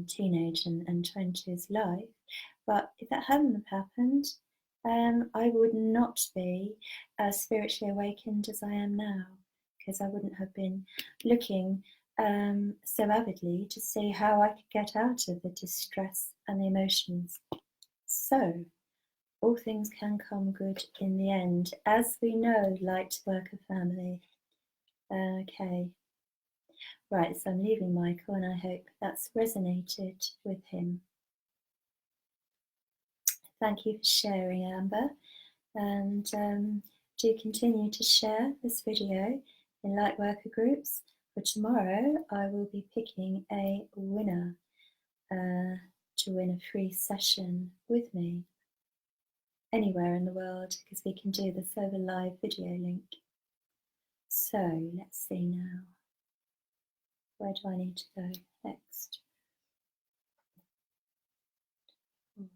teenage and 20s life. But if that hadn't have happened, I would not be as spiritually awakened as I am now, because I wouldn't have been looking so avidly to see how I could get out of the distress and the emotions. So, all things can come good in the end, as we know, light worker family. Okay. Right, so I'm leaving Michael, and I hope that's resonated with him. Thank you for sharing, Amber, and do continue to share this video in Lightworker groups. For tomorrow, I will be picking a winner to win a free session with me anywhere in the world, because we can do this over live video link. So let's see now. Where do I need to go next? All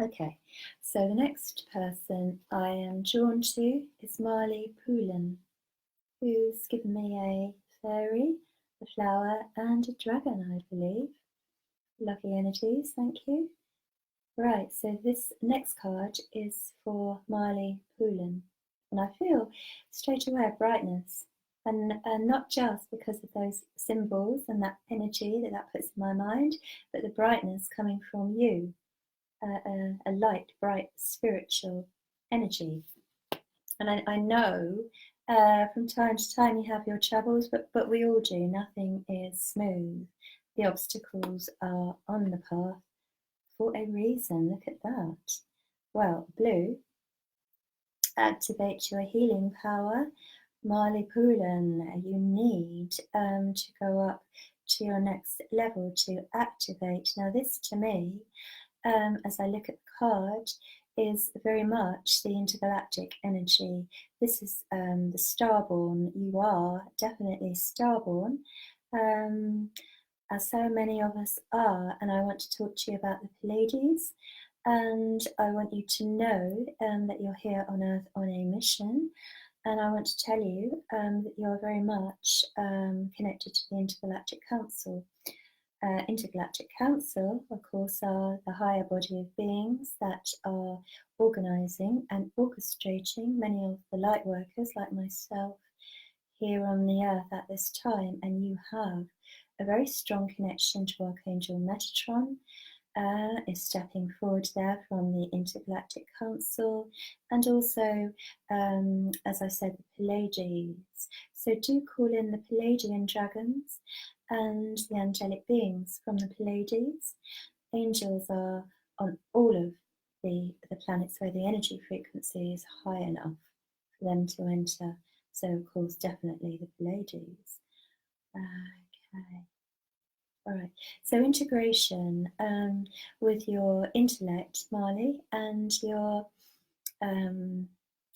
right. Okay, so the next person I am drawn to is Marley Poulin, who's given me a fairy, a flower, and a dragon, I believe. Lovely energies, thank you. Right, so this next card is for Marley Poulin, and I feel straight away a brightness, and not just because of those symbols and that energy that puts in my mind, but the brightness coming from you, a light, bright, spiritual energy. And I know from time to time you have your troubles, but we all do. Nothing is smooth. The obstacles are on the path for a reason. Look at that. Well, blue, activate your healing power. Marley Poulin, you need to go up to your next level to activate. Now, this to me, as I look at the card, is very much the intergalactic energy. This is the starborn. You are definitely starborn. As so many of us are, and I want to talk to you about the Pleiades, and I want you to know that you're here on Earth on a mission, and I want to tell you that you're very much connected to the Intergalactic Council. Intergalactic Council, of course, are the higher body of beings that are organising and orchestrating many of the light workers like myself here on the earth at this time, and you have a very strong connection to Archangel Metatron, is stepping forward there from the Intergalactic Council, and also, as I said, the Pleiades. So do call in the Pleiadian dragons and the angelic beings from the Pleiades. Angels are on all of the planets where the energy frequency is high enough for them to enter. So, of course, definitely the Pleiades. Okay. All right. So integration with your intellect, Marley, and your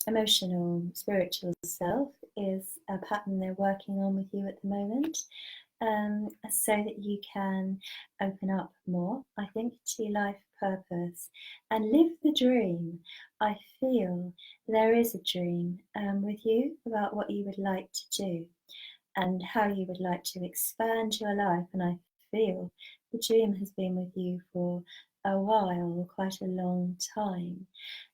emotional, spiritual self is a pattern they're working on with you at the moment. So that you can open up more, I think, to life purpose and live the dream. I feel there is a dream with you about what you would like to do and how you would like to expand your life. And I feel the dream has been with you for a while, quite a long time.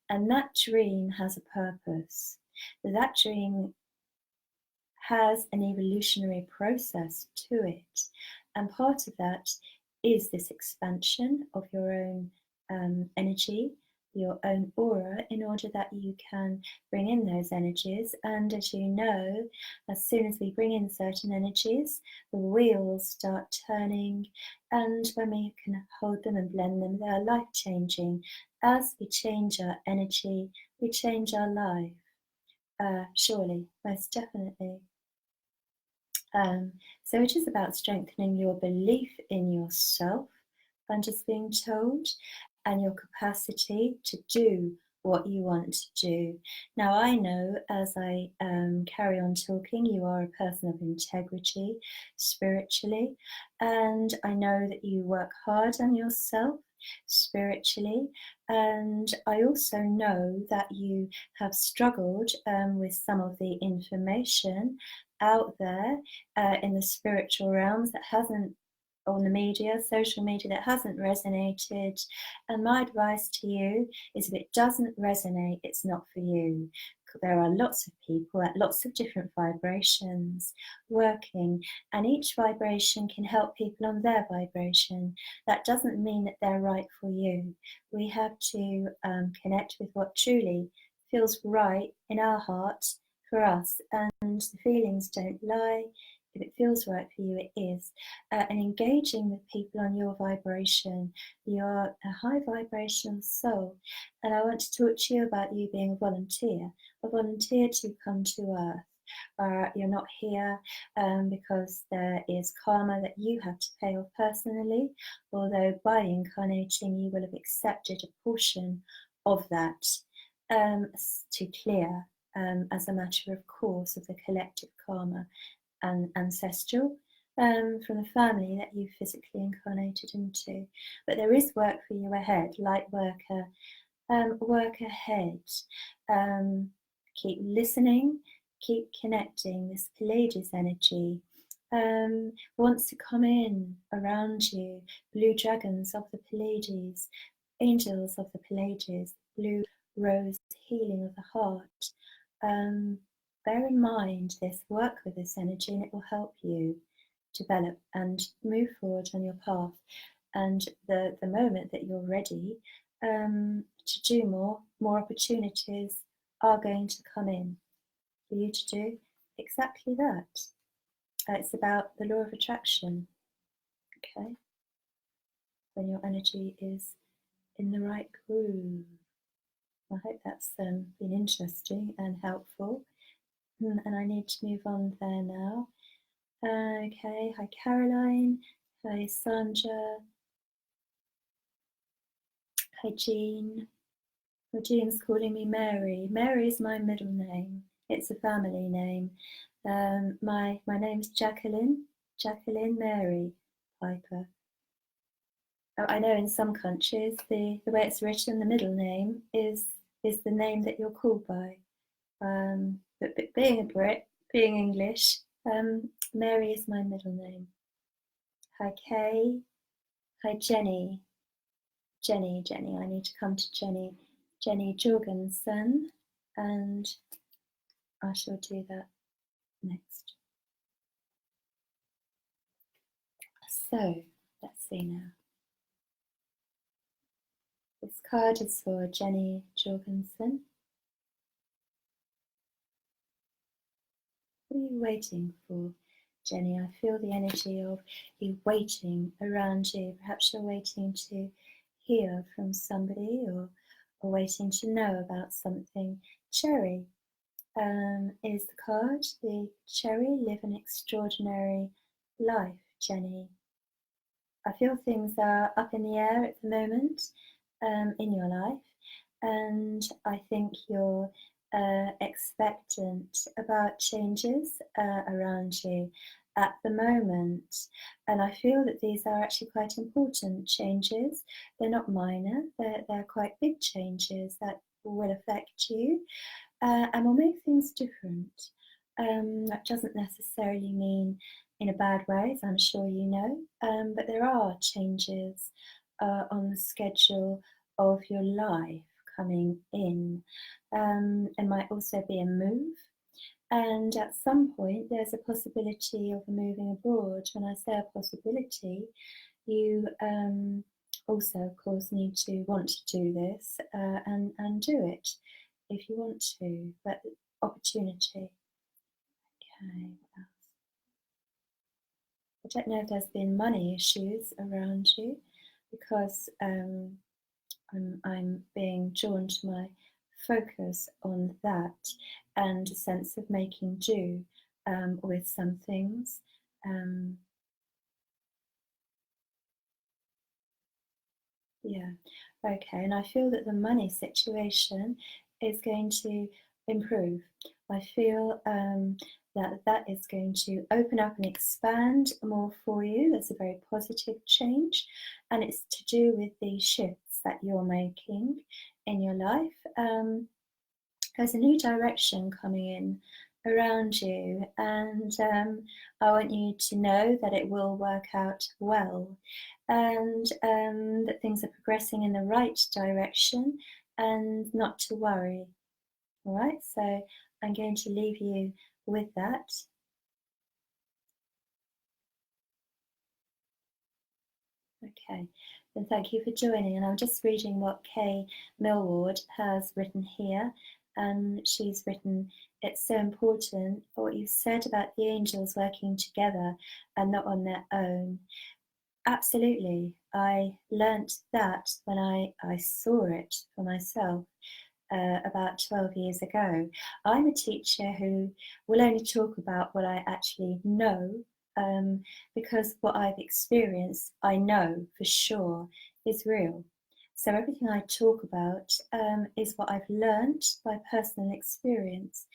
And that dream has a purpose. That dream has an evolutionary process to it. And part of that is this expansion of your own energy, your own aura, in order that you can bring in those energies. And as you know, as soon as we bring in certain energies, the wheels start turning. And when we can hold them and blend them, they are life changing. As we change our energy, we change our life. Surely, most definitely. So it is about strengthening your belief in yourself, I'm just being told, and your capacity to do what you want to do. Now, I know as I carry on talking, you are a person of integrity spiritually, and I know that you work hard on yourself spiritually, and I also know that you have struggled with some of the information out there in the spiritual realms that hasn't, on the media, social media, that hasn't resonated. And my advice to you is if it doesn't resonate, it's not for you. There are lots of people at lots of different vibrations working, and each vibration can help people on their vibration. That doesn't mean that they're right for you. We have to connect with what truly feels right in our hearts for us, and the feelings don't lie. If it feels right for you, it is. And engaging with people on your vibration. You're a high vibrational soul, and I want to talk to you about you being a volunteer to come to Earth. You're not here because there is karma that you have to pay off personally, although by incarnating you will have accepted a portion of that to clear as a matter of course of the collective karma and ancestral from the family that you physically incarnated into. But there is work for you ahead, light worker, work ahead. Keep listening, keep connecting. This Pleiades energy wants to come in around you. Blue dragons of the Pleiades, angels of the Pleiades, blue rose healing of the heart. Bear in mind this, work with this energy, and it will help you develop and move forward on your path. And the moment that you're ready to do more opportunities are going to come in for you to do exactly that. It's about the law of attraction, okay? When your energy is in the right groove. I hope that's been interesting and helpful. And I need to move on there now. Okay, hi Caroline, hi Sandra, hi Jean. Well, Jean's calling me Mary. Mary is my middle name. It's a family name. My name's Jacqueline, Jacqueline Mary Piper. I know in some countries the way it's written, the middle name is the name that you're called by. But being a Brit, being English, Mary is my middle name. Hi Kay, hi Jenny. Jenny, I need to come to Jenny Jorgensen, and I shall do that next. So, let's see now. This card is for Jenny Jorgensen. What are you waiting for, Jenny? I feel the energy of you waiting around you. Perhaps you're waiting to hear from somebody or waiting to know about something. Cherry is the card. The cherry, live an extraordinary life, Jenny. I feel things are up in the air at the moment in your life, and I think you're expectant about changes around you at the moment. And I feel that these are actually quite important changes. They're not minor, they're quite big changes that will affect you and will make things different. That doesn't necessarily mean in a bad way, as I'm sure you know, but there are changes on the schedule of your life coming in. There might also be a move, and at some point there's a possibility of moving abroad. When I say a possibility, you also of course need to want to do this and do it if you want to, but opportunity. Okay, what else? I don't know if there's been money issues around you, because I'm being drawn to my focus on that and a sense of making do with some things. Yeah, okay, and I feel that the money situation is going to improve. I feel that is going to open up and expand more for you. That's a very positive change, and it's to do with the shifts that you're making in your life. There's a new direction coming in around you, and I want you to know that it will work out well, and that things are progressing in the right direction, and not to worry. All right, so I'm going to leave you with that. Okay, then thank you for joining. And I'm just reading what Kay Millward has written here. She's written, it's so important what you said about the angels working together and not on their own. Absolutely. I learnt that when I saw it for myself about 12 years ago. I'm a teacher who will only talk about what I actually know, because what I've experienced, I know for sure is real. So everything I talk about is what I've learnt by personal experience.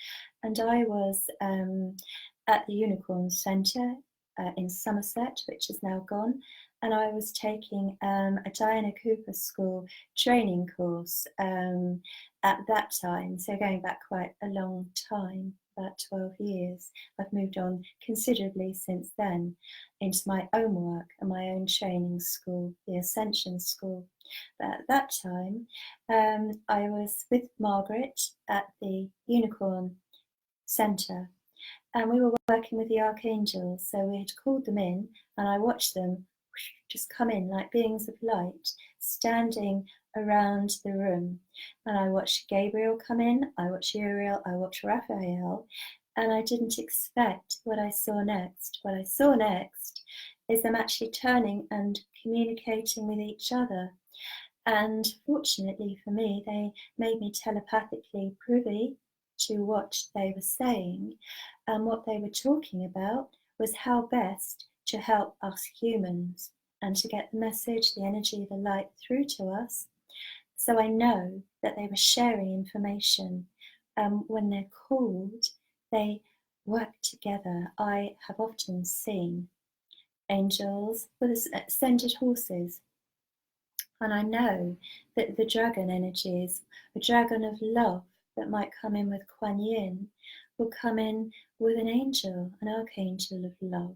And I was at the Unicorn Centre in Somerset, which is now gone, and I was taking a Diana Cooper School training course at that time, so going back quite a long time. about 12 years. I've moved on considerably since then into my own work and my own training school, the Ascension School. But at that time, I was with Margaret at the Unicorn Centre, and we were working with the archangels. So we had called them in, and I watched them just come in like beings of light, standing around the room. And I watched Gabriel come in, I watched Uriel, I watched Raphael, and I didn't expect what I saw next. What I saw next is them actually turning and communicating with each other. And fortunately for me, they made me telepathically privy to what they were saying. And what they were talking about was how best to help us humans and to get the message, the energy, the light through to us. So I know that they were sharing information. When they're called, they work together. I have often seen angels with ascended horses. And I know that the dragon energies, a dragon of love that might come in with Kuan Yin, will come in with an angel, an archangel of love.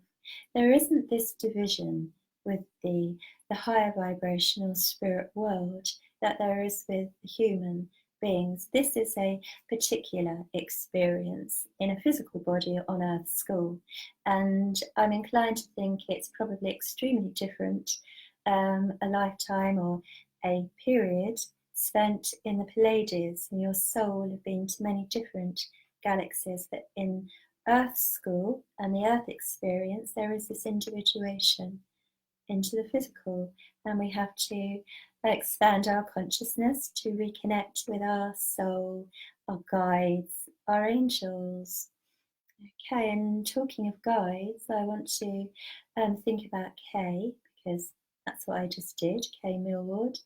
There isn't this division with the higher vibrational spirit world that there is with the human beings. This is a particular experience in a physical body on Earth school, and I'm inclined to think it's probably extremely different, a lifetime or a period spent in the Pleiades, and your soul will have been to many different galaxies. But in Earth school and the Earth experience, there is this individuation into the physical, and we have to expand our consciousness to reconnect with our soul, our guides, our angels. Okay, and talking of guides, I want to think about Kay, because that's what I just did, Kay Millward,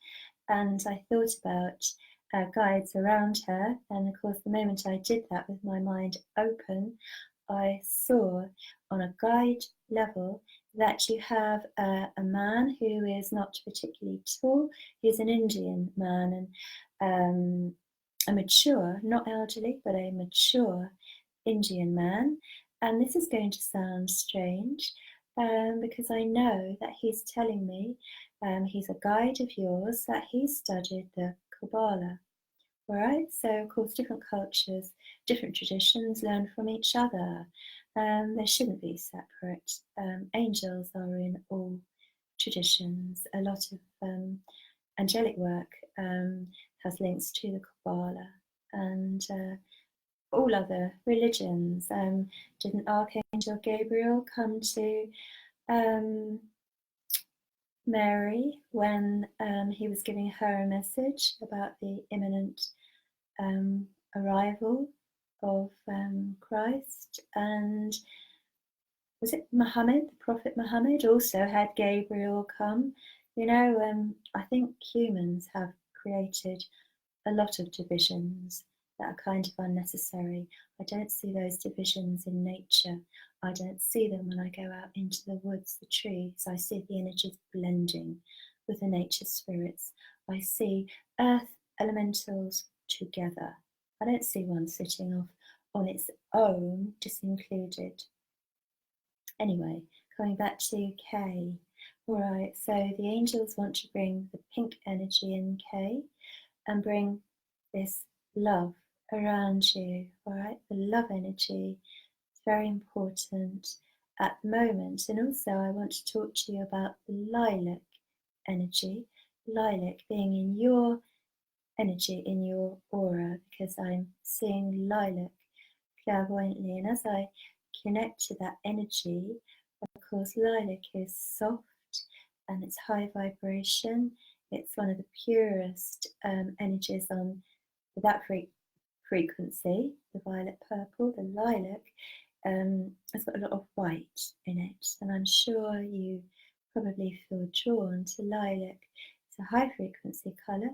and I thought about guides around her, and of course the moment I did that with my mind open, I saw on a guide level that you have a man who is not particularly tall. He's an Indian man, and a mature, not elderly, but a mature Indian man. And this is going to sound strange, because I know that he's telling me, he's a guide of yours, that he studied the Kabbalah. All right, so of course different cultures, different traditions learn from each other. They shouldn't be separate. Angels are in all traditions. A lot of angelic work has links to the Kabbalah, and all other religions. Didn't Archangel Gabriel come to Mary when he was giving her a message about the imminent arrival of Christ? And was it Muhammad, the Prophet Muhammad, also had Gabriel come? You know, I think humans have created a lot of divisions that are kind of unnecessary. I don't see those divisions in nature. I don't see them when I go out into the woods, the trees. I see the energies blending with the nature spirits. I see earth elementals together. I don't see one sitting off on its own, disincluded. Anyway, coming back to Kay. All right, so the angels want to bring the pink energy in Kay and bring this love around you. All right, the love energy is very important at the moment. And also, I want to talk to you about the lilac energy, lilac being in your energy, in your aura, because I'm seeing lilac clairvoyantly. And as I connect to that energy, of course, lilac is soft and it's high vibration. It's one of the purest energies on that frequency, the violet purple. The lilac has got a lot of white in it, and I'm sure you probably feel drawn to lilac. It's a high frequency colour,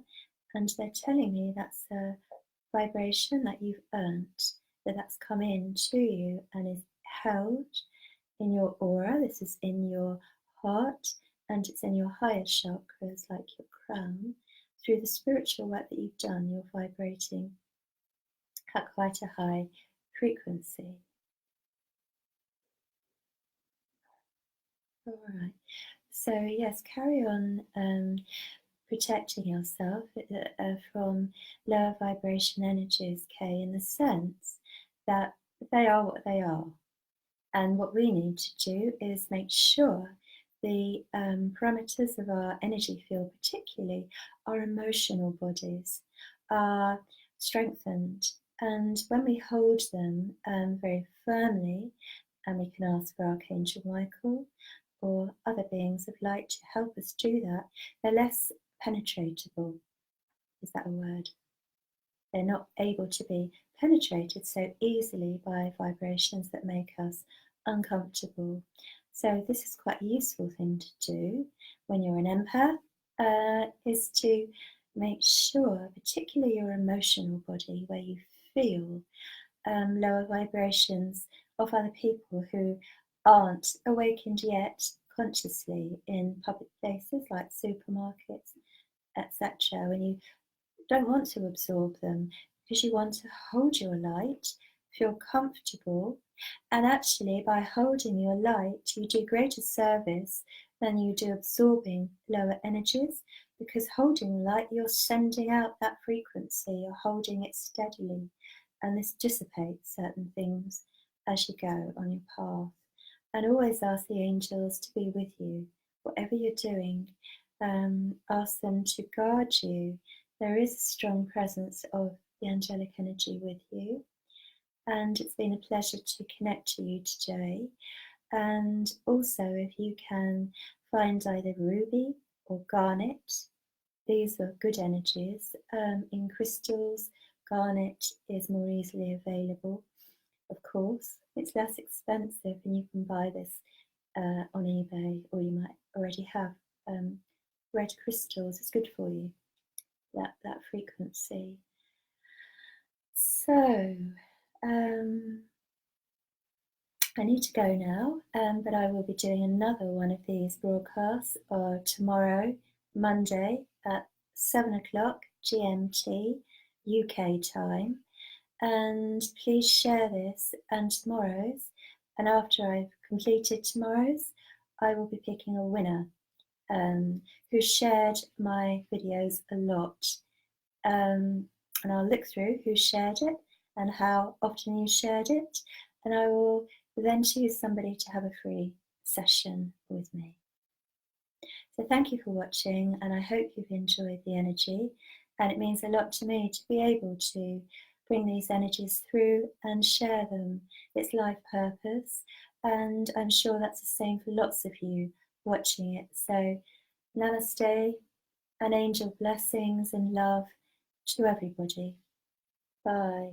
and they're telling me that's a vibration that you've earned, that's come in to you and is held in your aura. This is in your heart, and it's in your higher chakras, like your crown. Through the spiritual work that you've done, you're vibrating at quite a high frequency. All right. So yes, carry on protecting yourself from lower vibration energies, Kay, in the sense that they are what they are. And what we need to do is make sure the parameters of our energy field, particularly our emotional bodies, are strengthened. And when we hold them very firmly, and we can ask for Archangel Michael or other beings of light to help us do that, they're less penetratable. Is that a word? They're not able to be penetrated so easily by vibrations that make us uncomfortable. So this is quite a useful thing to do when you're an empath, is to make sure, particularly your emotional body, where you feel lower vibrations of other people who aren't awakened yet consciously in public places like supermarkets, etc. When you don't want to absorb them because you want to hold your light, feel comfortable, and actually by holding your light, you do greater service than you do absorbing lower energies, because holding light, you're sending out that frequency, you're holding it steadily, and this dissipates certain things as you go on your path. And always ask the angels to be with you, whatever you're doing. Ask them to guard you. There is a strong presence of the angelic energy with you, and it's been a pleasure to connect to you today. And also, if you can find either ruby or garnet, these are good energies. In crystals, garnet is more easily available. Of course, it's less expensive, and you can buy this on eBay, or you might already have red crystals. It's good for you, that frequency. So I need to go now, but I will be doing another one of these broadcasts tomorrow, Monday at 7 o'clock GMT UK time. And please share this and tomorrow's. And after I've completed tomorrow's, I will be picking a winner who shared my videos a lot. And I'll look through who shared it and how often you shared it. And I will then choose somebody to have a free session with me. So thank you for watching, and I hope you've enjoyed the energy. And it means a lot to me to be able to bring these energies through and share them. It's life purpose, and I'm sure that's the same for lots of you watching it. So namaste, and angel blessings and love to everybody. Bye.